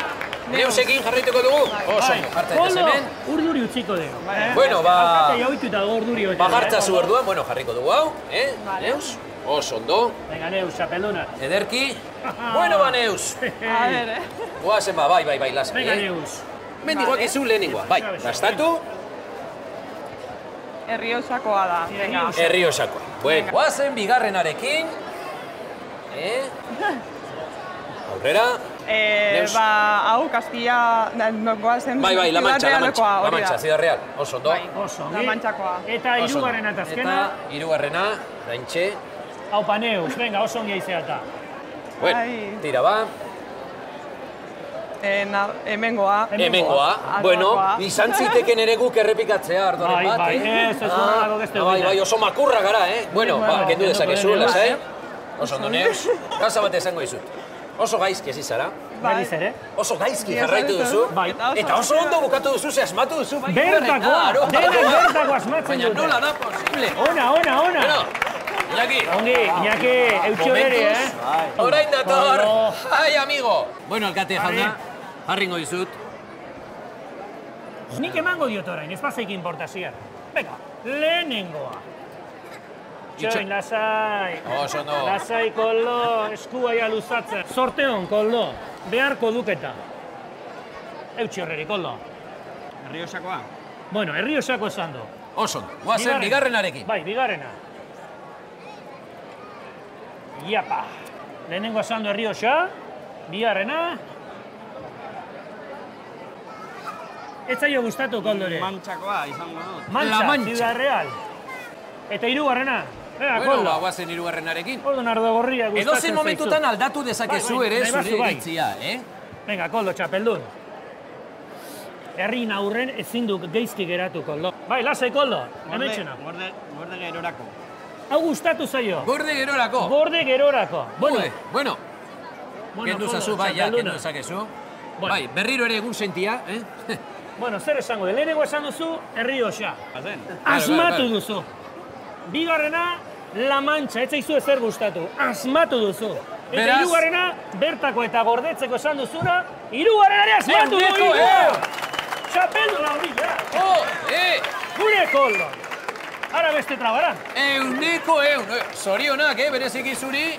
neusekin jarraituko dugu. Oso, jartzaitez hemen. Urduri utziko dugu. Bueno, ba... Alkate jauitu eta urduri hori. Bagartzazu orduan, bueno, jarriko dugu hau, Neus? Oso ondo. Venga, Neus, txapeluna. Ederki. Bueno, ba, Neus. A ver, Guazen ba, bai, lasai. Venga, Neus. Mendigoak izu lehenengoa, bai, gastatu. Errioxakoa da. Errioxakoa. Bueno, guazen bigarrenarekin. Aurrera. Hau, Castilla... Guazen... Bai, La Mancha, Ciudad Real. Oso ondo. Oso, La Manchakoa. Eta hirugarrena eta azkena. Eta hirugarrena, daintxe. Haupa, Neus, venga, oso ongi aizeata. Bueno, tira ba. Hemengoa. Bueno, izan ziteken ere guk errepikatzea ardoren bat, ez dago beste Bai, oso makurra gara, Bueno, kendu dezakezu, lasai. Oso ondo, Neus. Gauza bat esango izut. Oso gaizki ez izara. Berriz ere. Oso gaizki jarraitu duzu. Eta oso ondo bukatu duzu, ze asmatu duzu. Bertakoa! Bertako asmatzen dute. Baina nola da posible. Ona. Iñaki. Ongi, Iñaki, eutxo beri, Orain dator. Ai, amigo. Bueno, alkate jauna, harringo dizut. Nik emango diot orain, ez paseik importazia. Venga, lehenengoa. Txoin, lasai. Oso ondo. Lasai, koldo, eskuaia luzatzen. Sorteon, koldo, beharko duketa. Eutxi horreri, koldo. Errioxakoa? Bueno, Errioxako esan du. Oso ondo, guazen bigarrenarekin. Bai, bigarrena. Iapa. Lehenengo esan du Errioxa, bigarrena. Ez zaio gustatu, koldore. Mantxakoa izango dut. La Mancha, Ciudad Real. Eta hirugarrena. Bueno, guazen hirugarrenarekin. Koldo nardo gorria gustatzen zaizu. Edozein momentutan aldatu dezakezu ere zure iritzia, Venga, Koldo, txapeldun. Herrin aurren ezin du geizki geratu, Koldo. Bai, lasai, Koldo, hemetxena. Gorde gerorako. Hau gustatu zaio. Gorde gerorako. Gorde gerorako. Bueno. Kendu zazu, bai, kendu dezakezu. Bai, berriro ere egun sentia, Bueno, zer esango, lehenengo esan duzu, Errioxa. Asmatu duzu. Bigarrena, La Mancha, ez zaizu ezer gustatu. Asmatu duzu. Eta hirugarrena, bertako eta gordetzeko esan duzuna, hirugarrenari asmatu duzu. Txapelduna hori, ja. Gure Koldo. Ara beste trabara. Euneko eun. Zorionak, bereziki zuri.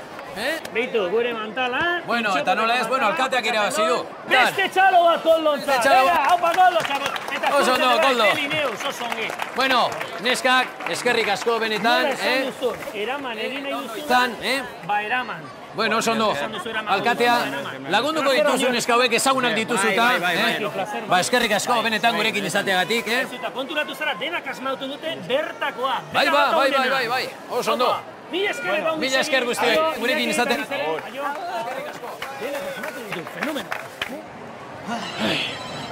Beitu, gure mantala. Bueno, eta nola ez, bueno, alkateak irabazi du. Beste txalo bat koldontza. Beste txalo bat. Haupa koldo, txalo. Eta Oso ondo, koldo. Oso ongi. Bueno, neskak, eskerrik asko benetan. Nola esan duzun, eraman egin nahi duzun. Ba, eraman. Bueno, oso ondo. Alkatea, lagunduko dituzu neska hauek ezagunak dituzuta. Ba, eskerrik asko benetan gurekin izateagatik. Eta konturatu zara, denak asmautu dute bertakoa. Bai. Oso ondo. Mila esker guztioi, gurekin izaten. Fenomeno.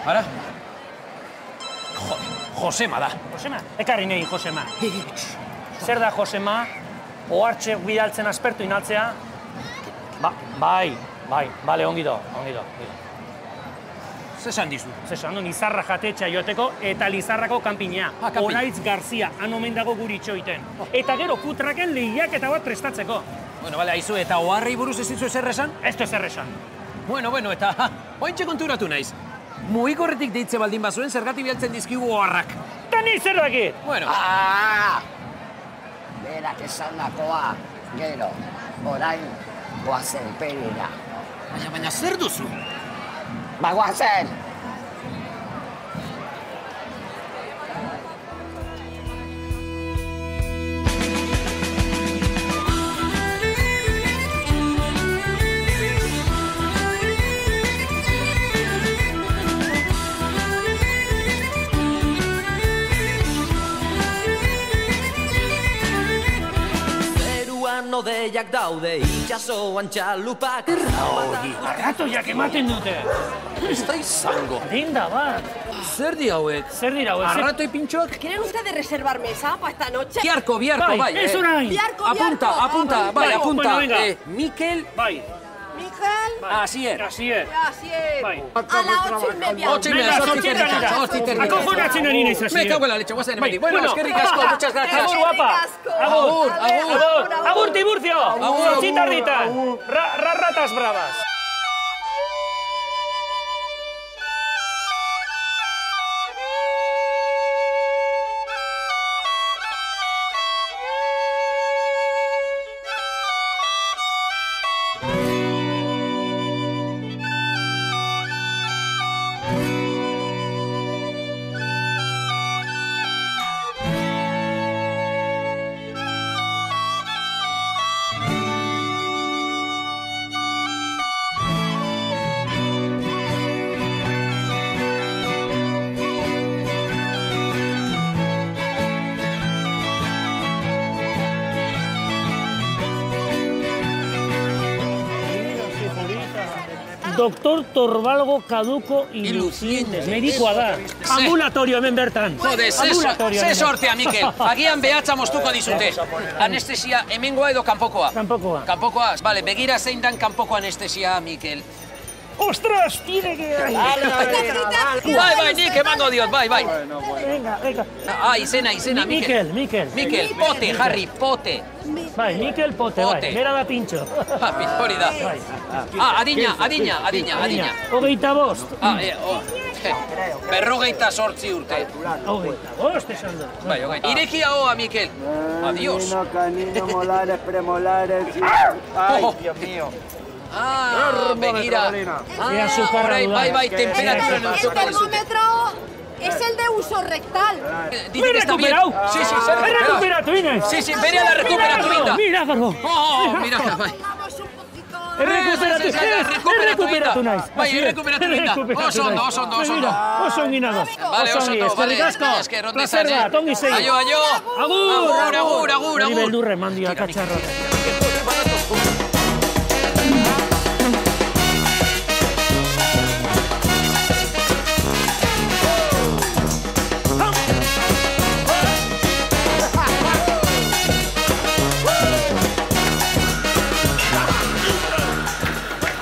Ara? Josema da. Josema? Ekarri nahi, Josema. Zer da Josema? Ohartxe bidaltzen aspertu inaltzea? Bai, bale, ongi do. Zesan dizu? Zesan du, Lizarra jatetxa joateko eta Lizarrako kanpinea. Oraitz Garzia, han omen dago guri itxoiten. Eta gero kutraken lehiaketa bat prestatzeko. Bueno, bale, aizu, eta oharrei buruz ez dizu ezer esan? Ez du ezer esan. Bueno, eta ointxe konturatu naiz. Mugikorretik deitze baldin bazuen, zergatik bialtzen dizkigu oharrak. Ta ni zer dakit! Bueno. Berak esandakoa, gero, orain goazen perira. Baina zer duzu? Ba, goazen! Odeiak daude, itxasoan txalupak. Arratoiak ematen dute. Ez da izango. Dinda bat. Zer di hauek? Arratoi pintxoak? ¿Quieren ustedes reservar mesa para esta noche? Biarko, bai. Ez orain. Apunta. Mikel. Bai. Mikel. Asier. Bai. A las 8:30. 8:30. Acojonatzen ari naiz Asier. Me cago en la leche, guazen emetik. Bueno, eskerrik asko, muchas gracias. Agur, guapa. Agur, Tiburcio. Zortzita erditan. Ratas bravas. Doktor Torbalgo Caduco y Lucientes. Medikoa da. Ambulatorio hemen bertan. Jode, ze sortea, Mikel. Agian behatza moztuko dizute. Anestesia hemengoa edo kanpokoa? Kanpokoa. Bale, begira zein dan kanpoko anestesia, Mikel. Ostras, tiene que... Bai, nik emango diot, bai. Venga. Izena, Mikel. Mikel, pote, Harry, pote. Bai, Mikel Pote, bai. Bera da pintxo. Hori da. Adina. 25. 58 urte. 28 esan du. Bai, irekia hoa, Mikel. Adiós. Canino, molares, premolares. Ay, Dios mío. Begira. Bai, temperatura no El termómetro es el de uso rectal. Dice que está bien. Sí, se ha recuperado. Sí, bere la recuperatu inda. Milagro. Mira, bai. Errekuperatu naiz. Bai, errekuperatu inda. Oso ondo. Oso ongi nago. Vale, oso ondo. Esker, ondo izan, Ongi zei. Aio. Agur. Ni beldurre mandia katxarro.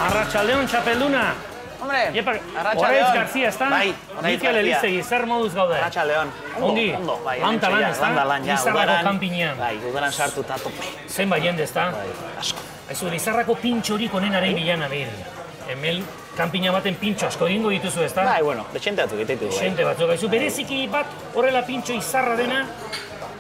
Arratxaldeon, txapelduna. Hombre, Oraitz Garzia, ez da? Bai, Mikel Elizegi, zer moduz gaude? Arratxaldeon. Ongi, lantalan, ez da? Lizarrako kanpinean. Bai, udaran sartuta tope. Zenba jende, ez da? Asko. Aizu, Lizarrako pintxorik onenaren bilan abil. Hemen kanpina baten pintxo asko egingo dituzu, ez da? Bai, bueno, dexente batzuk egitetu. Dexente batzuk, aizu, bereziki bat horrela pintxo izarra dena,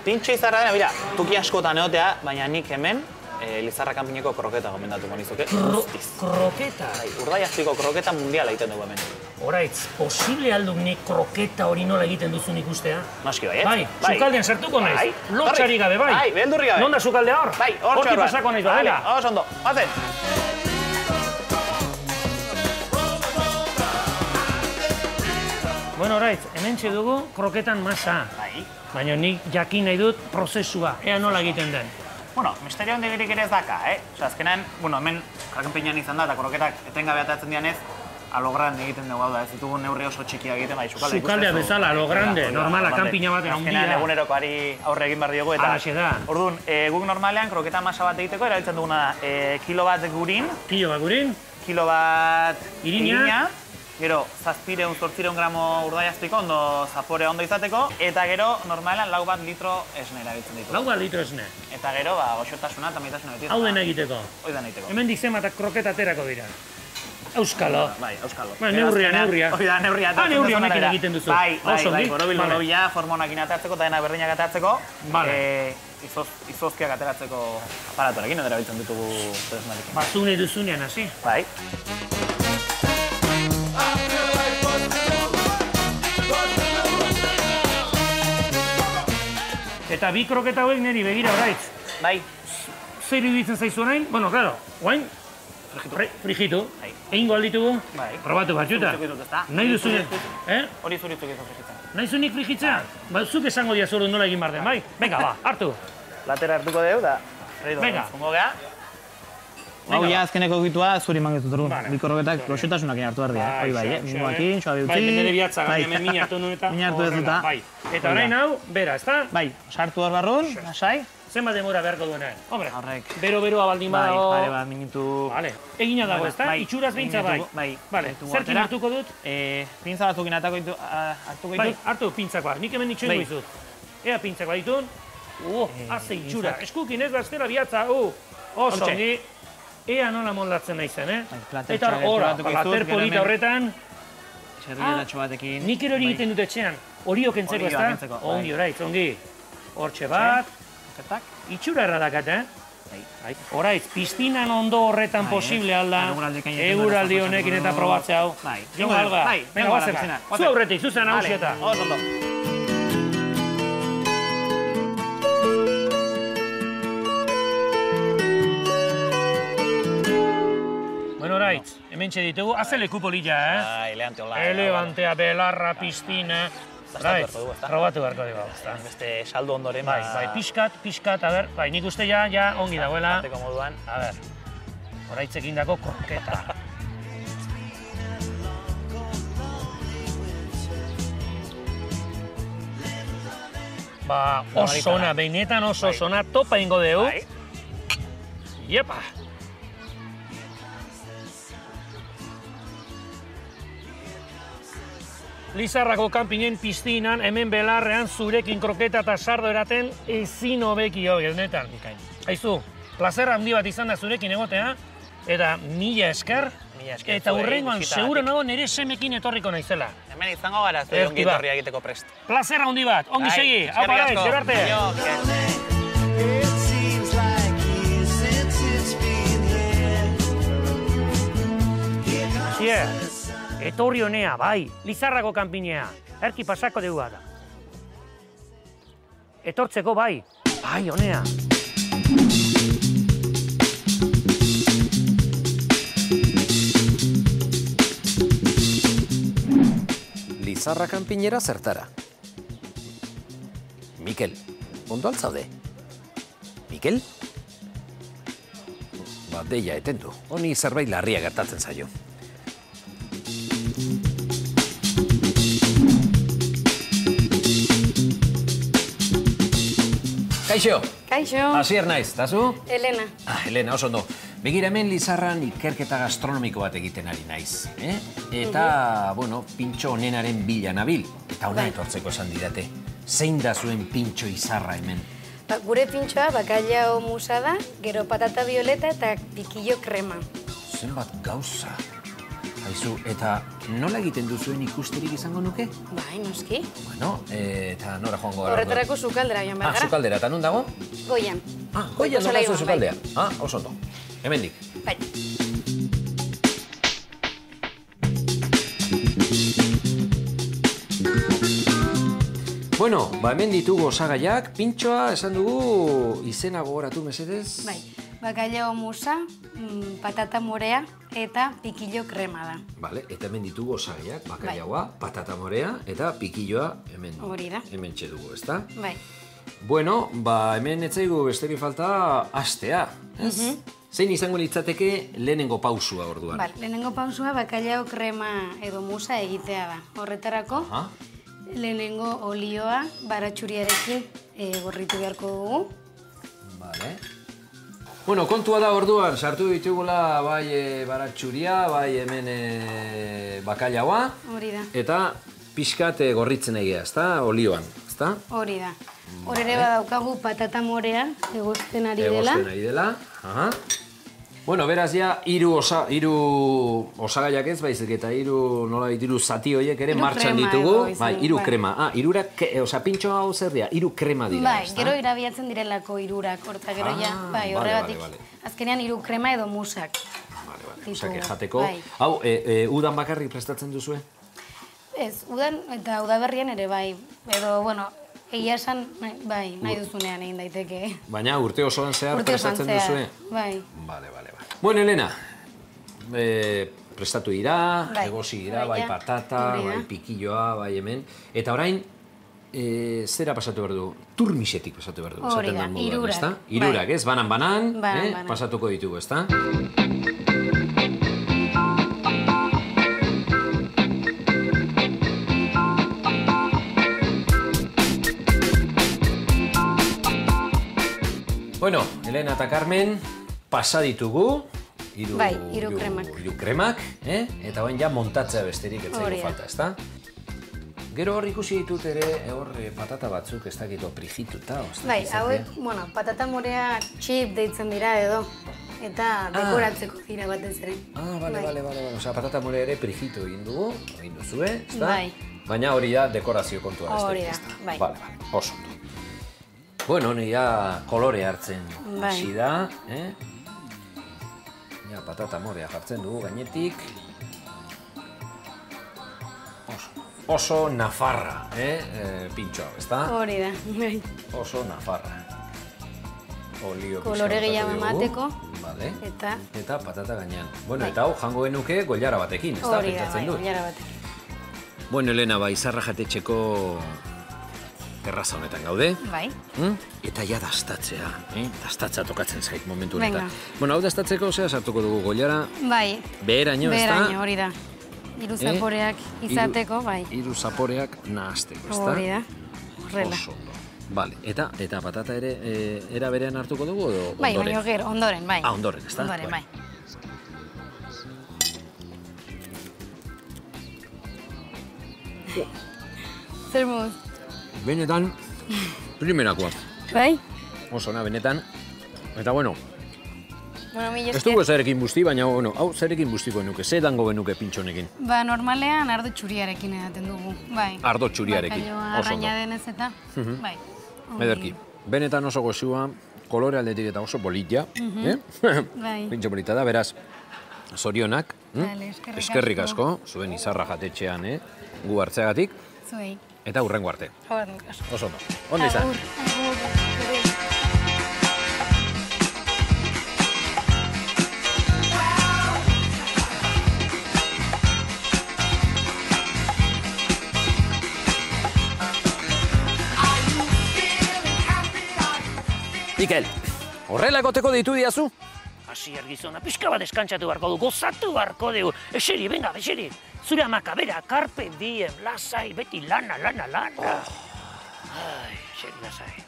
Pintxo izarra dena, mira, tuki askotan egotea, baina nik hemen Lizarra kanpineko kroketa gomendatuko nizuke. Kroketa? Bai, Urdaiazpiko kroketa mundiala egiten dugu hemen. Horaitz, posible alduk nik kroketa hori nola egiten duzun ikustea? Noski bai, Bai, sukaldean sartuko naiz. Lotxari gabe, bai. Bai, beldurri gabe. Non da sukaldea hor? Bai, hor Hortik pasako naiz, Vale, badela. oso ondo, bazen. Bueno, Horaitz, hementxe dugu kroketan masa. Bai. Baina nik jakin nahi dut prozesua, ea nola egiten den. Bueno, misterio handigirik ere ez daka, Osa, azkenean, bueno, hemen krakenpeinan izan da, eta kroketak etengabe atatzen dianez, a lo grande egiten dugu, hau da, ez ditugu neurri oso txikiak egiten, bai, sukalde. Sukaldea bezala, a lo grande, normala, kanpina baten handia. Azkenean egunerokoari aurre egin behar diogu, eta... Halaxe da. Orduan, guk normalean kroketa masa bat egiteko, erabiltzen duguna da, kilo bat gurin. Kilo bat gurin. Kilo bat irina. Gero, 700-800 gramo urdaiazpiko, ondo zaporea ondo izateko, eta gero, normalean, 4 bat litro esne erabiltzen ditu. 4 bat litro esne. Eta gero, goxotasuna eta maitasuna beti. Hau dena egiteko. Hoi dena egiteko. Hemen dizematak kroketa aterako dira. Euskalo. Bai, euskalo. Neurria. Hoi da, neurria. Neurria honekin egiten duzu. Bai, borobila, formonakin atertzeko eta dena berdinak atertzeko. Vale. Izozkiak ateratzeko aparatuarekin, edo erabiltzen ditugu tresnarekin. Bazune duzunean, hasi? Bai. Eta bi kroketa hauek niri begira, Horaitz. Bai. Zer iruditzen zaizu orain? Bueno, claro, guain frijitu. Egingo alditugu? Bai. Probatu batxuta. Nahi duzu... Hori zuritzuk izan frijitzen. Nahi zunik frijitzea? Ba, zuk esango dia zoru nola egin behar den, bai? Venga, ba, hartu. Latera hartuko dugu, da. Venga. Zungo geha. Hau ja azkeneko egitua zuri mangezu dut. Bi kroketaak goxotasunak hartu behar dira. Hoi bai, mingoakin, suabe utzi. Bai, nire bihatza, hemen min hartu nuen eta... Min hartu ez duta. Bai. Eta orain hau, bera, ezta? Bai, sartu hor barrun, lasai. Zenbat demora beharko duena. Hombre, bero-beroa baldin badago... Bai, pare bat minutu... Vale, egina dago, ezta? Itxuraz behintza bai. Bai. Vale, zerkin hartuko dut? Pintza batzukin hartuko ditut. Bai, hartu pintzakoa, nik hemen itxoingo izut. Ea pintzakoa ditun. Haze itxura, eskukin ez gaztera bihatza, oso ongi. Ea nola moldatzen naizen, Eta hor, plater polita horretan... Xerrietatxo batekin... Nik ero hori egiten dut etxean. Horiok entzeko, ezta? Ongi, Horaitz, ongi. Hortxe bat... Itxura erra dakat, Horaitz, piztinan ondo horretan posible alda, eguraldi honekin eta probatzea hau. Jongo alga. Venga, guazen. Zu aurretik, zuzen hausieta. Bueno, Horaitz, hementxe ditugu, haze leku polilla, Elebantea, belarra, piztina... Bai, probatu beharko dugu, ezta. Beste saldu ondoren, bai, pixkat, a ber, bai, nik uste ja ongi dagoela. Arteko moduan. A ber, Horaitzekin dako kroketa. Ba, oso ona, behinetan oso ona, topa ingo dugu. Iepa! Lizarrako kanpinen piztinan, hemen belarrean zurekin kroketa eta sardo eraten ezin hobeki hori, netan. Aizu, plazer handi bat izan da zurekin egotea, eta mila esker, eta hurrengoan seguro nago nire semekin etorriko naizela. Hemen izango gara, zure ongi etorria egiteko prest. Plazer handi bat, ongi segi, hau paraiz, gero arte! Etorri honea, bai, Lizarrako kanpinea, erki pasako dugu da. Etortzeko bai, honea. Lizarra kanpinera zertara. Mikel, ondo altzaude? Mikel? Ba, deia etendu, honi zerbait larria gertatzen zaio. Kaixo! Kaixo! Asier naiz, eta zu? Elena. Elena, oso ondo. Begira hemen Lizarran ikerketa gastronomiko bat egiten ari naiz. Eta, bueno, pintxo onenaren bila nabil. Eta ona etortzeko esan didate. Zein da zuen pintxo izarra hemen? Gure pintxoa bakailao musada, gero patata violeta eta pikillo krema. Zenbat gauza. Aizu, eta nola egiten duzuen ikusterik izango nuke? Bai, noski. Bueno, eta nora joango gara? Horretarako sukaldera joan behar gara. Sukaldera, eta nun dago? Goian. Goian nola zu sukaldea? Oso ondo. Hemendik. Bai. Bueno, hemen ditugu osagaiak, pintxoa, esan dugu, izena gogoratu mesedez? Bai, bakailao musa, patata morea eta pikillo krema da. Vale, eta hemen ditugu osagaiak, bakailaoa, patata morea eta pikilloa hemen. Hori da. Hemen txedugu, ezta? Bai. Bueno, hemen etzaigu besterik falta astea, ez? Zein izango litzateke lehenengo pausua orduan? Lehenengo pausua bakailao krema edo musa egitea da. Horretarako, lehenengo olioa baratxuriarekin gorritu beharko dugu. Vale. Bueno, kontua da orduan, sartu ditugula bai baratxuria, bai hemen bakailaoa. Hori da. Eta pixkat gorritzen egia, ezta? Olioan, ezta? Hori da. Hor ere badaukagu patata morea egozten ari dela. Egozten ari dela, aha. Bueno, beraz ja, hiru osagaiak ez, baizik eta hiru zati horiek ere martxan ditugu. Bai, hiru krema. Hirurak, pintxo hau zer dira, hiru krema dira, bai, gero irabiatzen direlako hirurak, horta gero ja, bai, horregatik. Azkenean hiru krema edo musak. Osak jateko. Hau, udan bakarrik prestatzen duzue? Ez, udan eta udaberrian ere bai, edo, bueno, egia esan, bai, nahi duzunean egin daiteke. Baina urte osoan zehar prestatzen duzue? Bai. Bale. Bueno, Elena, prestatu dira, egosi dira, bai patata, bai pikilloa, bai hemen. Eta orain, zera pasatu behar du? Turmisetik pasatu behar du. Hori da, hirurak. Hirurak, ez? Banan, pasatuko ditugu, ezta? Bueno, Elena eta Carmen, pasa ditugu, hiru kremak, eta bain ja montatzea besterik etzaigu falta, ezta? Gero hor ikusi ditut ere, hor patata batzuk ez dakito prigituta, ozta? Bai, hauek, bueno, patata morea chip deitzen dira edo, eta dekoratzeko dira batez ere. Bale. Osa, patata morea ere prigitu egin duzue, ezta? Bai. Baina hori da dekorazio kontua besterik, ezta? Bai. Bale, oso. Bueno, ja kolore hartzen hasi da, ja patata morea jartzen dugu gainetik. Oso nafarra, pintxoa, ezta? Hori da, bai. Oso nafarra. Kolore gehiago emateko. Vale. Eta patata gainean. Bueno, eta hau jango genuke goilara batekin, ezta? Hori da, bai, goilara batekin. Bueno, Elena, izarra jatetxeko terraza honetan gaude. Bai. Eta ja dastatzea, dastatza tokatzen zait momentu honetan. Bueno, hau dastatzeko zea sartuko dugu goilara. Bai. Beheraino, ezta? Beheraino, hori da. Hiru zaporeak izateko, bai. Hiru zaporeak nahasteko, ezta? Hori da, horrela. Oso ondo. Bale, eta patata ere era berean hartuko dugu edo ondoren? Bai, baina gero, ondoren, bai. Ondoren, ezta? Ondoren, bai. Zer moz? Benetan, primerakoa. Bai? Oso na, benetan. Eta bueno, ez dugu zerekin busti, baina hau zerekin bustiko enuke, ze dango benuke pintxonekin? Ba, normalean ardo txuriarekin edaten dugu, bai. Ardo txuriarekin, oso ondo. Arraina denez eta, bai. Ederki, benetan oso goxua, kolore aldetik eta oso politia, Bai. pintxo polita da, beraz, zorionak, eskerrik asko, zuen izarra jatetxean, gu hartzeagatik, zuei. Eta hurrengo arte. Oso ondo. Ondo izan. Mikel, horrela egoteko ditu diazu? Hasi argizona, pixka bat eskantzatu barko du, gozatu barko dugu. Eseri, venga, eseri. Zure amakabera, karpe diem, lasai, beti lana. Ai, eseri, lasai.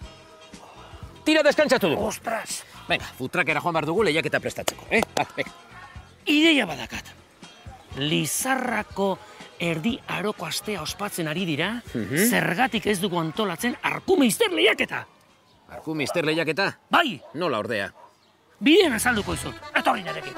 Tira deskantzatu dugu. Ostras. Venga, futrakera joan behar dugu lehiaketa prestatzeko, venga. Ideia badakat. Lizarrako erdi aroko astea ospatzen ari dira, zergatik ez dugu antolatzen arkumeister lehiaketa. Arkumeister lehiaketa? Bai. Nola ordea? Bidean azalduko izut, etorri nerekin.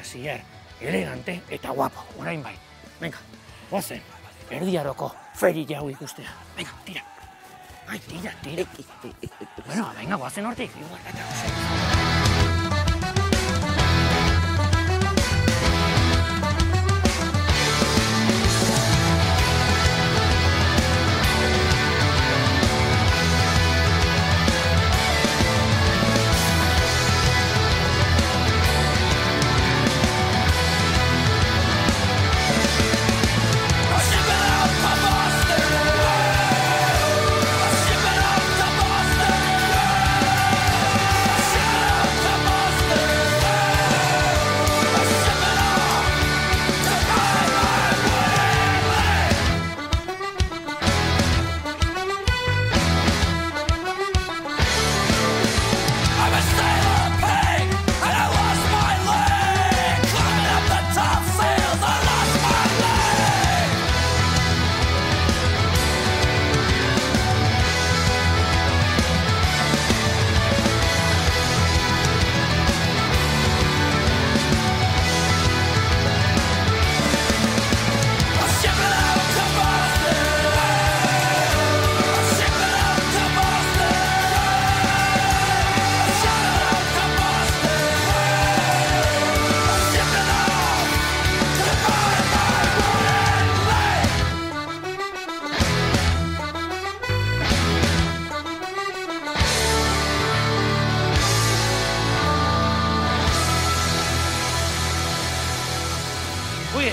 Asier, elegante eta guapo, orain bai. Venga, goazen, erdiaroko feri jau ikustea. Venga, tira. Ai, tira. Bueno, venga, goazen hortik.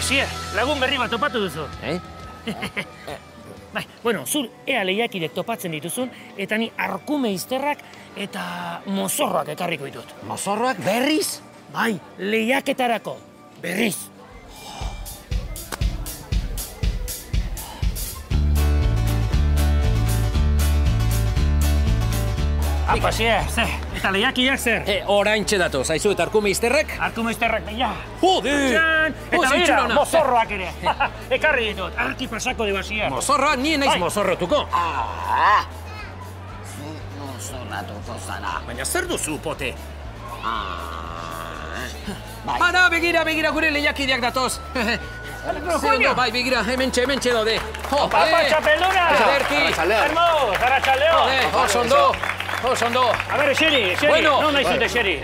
Asier, lagun berri bat topatu duzu. Bai, bueno, zur ea lehiakidek topatzen dituzun, eta ni arkume izterrak eta mozorroak ekarriko ditut. Mozorroak berriz? Bai, lehiaketarako, berriz. Apa, Asier, ze, eta lehiakideak zer? Oraintxe datoz, haizu eta arkume izterrak? Arkume izterrak, ja. Jode! Eta bera, mozorroak ere. Ekarri ditut, arki pasako dugu, Asier. Mozorroa, nien naiz mozorrotuko. Mozorratuko zara. Baina zer duzu, pote? Ara, begira, gure lehiakideak datoz. Zeondo, bai, begira, hementxe daude. Opa, txapelduna! Hermoz, arratxaldeo! Oso ondo. A ber, Xeri, non nahi zute, Xeri?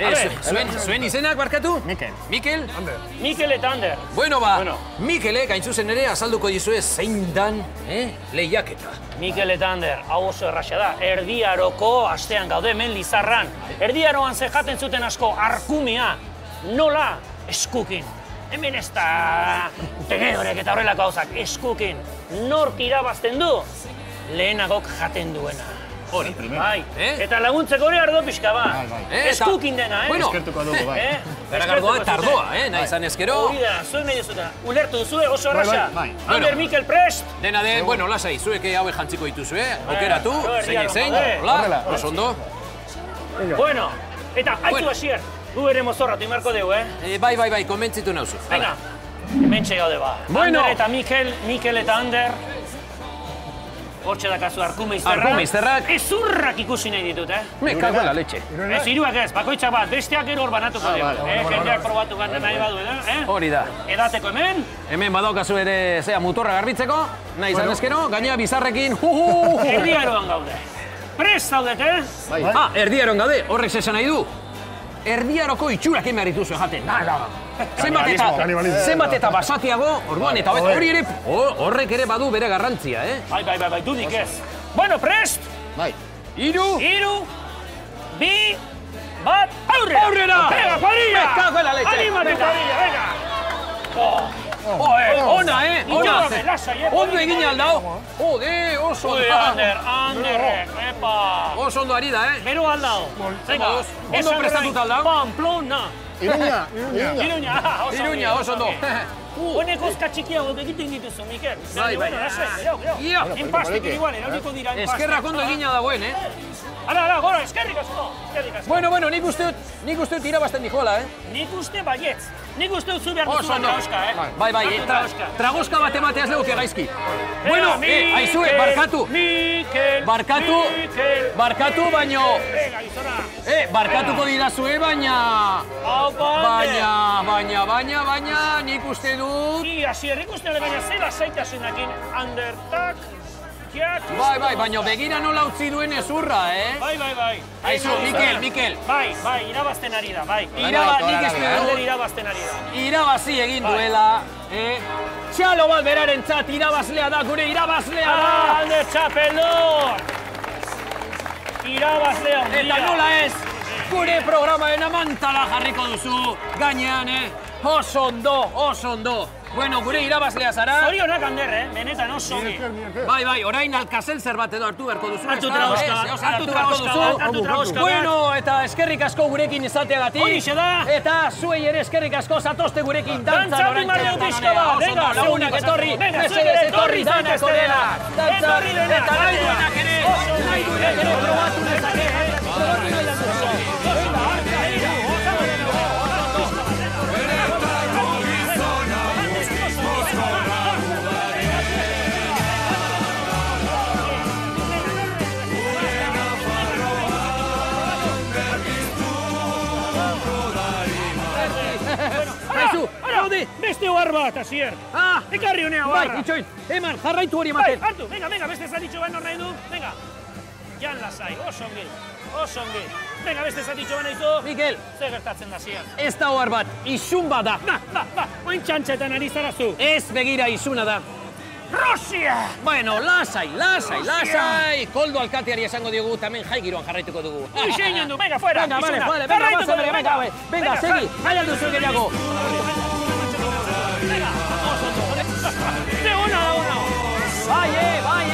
Zuen izenak barkatu? Mikel? Mikel eta Ander. Bueno, Mikele, gain zuzen ere, azalduko dizue zein dan lehiaketa. Mikel eta Ander, hau oso erraxa da. Erdiaroko astean gaude hemen Lizarran. Erdiaroan zehaten zuten asko arkumea. Nola? Eskukin. Hemen ez da tenedorek eta horrelako gauzak, eskukin. Nork irabazten du? Lehenagok jaten duena. Hori, bai. Eta laguntzeko hori ardo pixka ba. Eskukin dena, Eskertuko dugu, bai. Garagardoa eta ardoa, nahi izan ezkero. Hori da, zuen nahi duzuna. Ulertu duzue, oso arraxa. Ander, Mikel, prest! Dena den, bueno, lasai, zueke hauek jantziko dituzue, aukeratu, zein, hola, oso ondo. Bueno, eta haitu Asier, gu ere mozorratu imarko dugu, Bai, konbentzitu nauzu. Venga, hementxe gaude ba. Ander eta Mikel eta Ander. Hortxe dakazu arkume izterrak. Ezurrak ikusi nahi ditut, Me kago la leche. Ez, hiruak ez, bakoitzak bat, besteak gero hor banatuko dugu. Jendeak probatu gantzen nahi badu, Hori da. Edateko hemen. Hemen badaukazu ere, mutorra garbitzeko, nahi izan ezkero, gainea bizarrekin, Erdiaroan gaude. Prest zaudete, erdiaroan gaude, horrek zesan nahi du. Erdiaroko itxurak egin behar dituzu jaten. Zenbat eta basatiago, orduan, eta hori ere, horrek ere badu bere garrantzia, Bai, dudik ez. Bueno, prest! Bai. 3, 2, 1, aurrera! Aurrera! Venga, Juanilla! Me cago en la leche! Anímate, Juanilla, venga! Ona, ondo egin aldao. Jode, oso ondo. Ander, epa. Oso ondo ari da, Gero aldao. Venga, ondo prestatut aldao. Pamplona. Iruña. Iruña, oso ondo. Honek ozka txikiago egiten dituzu, Mikel. Bai, bai. Ia. Enpastek igual, erabiliko dira enpastek. Eskerrak ondo egina dagoen, Hala, gora, eskerrik asko. Bueno, nik uste dut irabazten dikola, Nik uste baietz. Nik uste dut zu behar duzu tragoska, Bai, tragoska bat emateaz legoke gaizki. Bueno, aizue, barkatu. Mikel. Barkatu, baino... Barkatuko didazue, baina, nik uste dut... Asier, ikusten hori baina zela zaitasunakin, undertak, kiatu... Bai, baina begira nola utzi duen ezurra, Bai. Aizu, Mikel. Bai, irabazten ari da, bai. Nik ez dut irabazten ari da. Irabazi egin duela, Txalo bat berarentzat irabazlea da, gure irabazlea da! Ander txapeldor! Irabazlea handia! Eta nola ez, gure programaren amantala jarriko duzu, gainean, oso ondo. Bueno, gure irabazlea zara. Zorionak, Ander, benetan oso ongi. Bai, orain alkazelzer bat edo hartu beharko duzu. Hartu tragoska. Bueno, eta eskerrik asko gurekin izateagatik. Horixe da. Eta zuei ere eskerrik asko zatozte gurekin dantzan Dantzatu marreo pixka bat. Venga, lagunak etorri. Mesedez etorri danako dela. Etorri dena. Eta nahi duenak ere probatu nezake. Beste ohar bat, Asier. Ekarri honea oharra. Bai, itxoin. Eman, jarraitu hori ematen. Bai, hartu. Venga, beste zatitxo bat nor nahi du. Venga. Jan lasai, oso ongi. Venga, beste zatitxo bat nahi du. Mikel. Zer gertatzen da, Asier? Ez da ohar bat, izun bat da. Ba, oin txantxetan ari zarazu. Ez begira izuna da. Rosia! Bueno, lasai. Koldo alkateari esango diogu, tamen jai giroan jarraituko dugu. Uixeinen du, venga, fuera, izuna. Venga, segi, jai alduzu gehiago. Ze ona da. Bai.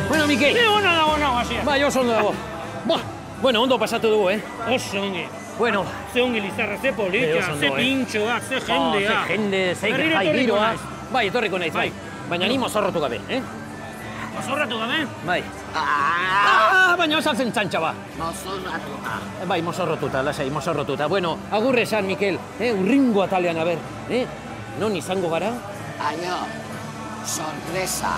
Bueno, Mikel. Ze ona da, Asier. Bai, oso ondo dago. Bueno, ondo pasatu dugu, Oso ongi. Bueno. Ze ongi Lizarra, ze polita, ze pintxoak, ze jendea. Ze jende, ze jai giroa. Bai, etorriko naiz, bai. Baina ni mozorrotu gabe, Mozorratu gabe? Bai. Baina osaltzen txantxa ba. Mozorratuta. Bai, mozorrotuta, lasai, mozorrotuta. Bueno, agurre esan, Mikel, urringo atalean, a ber, non izango gara? Aio, sorpresa.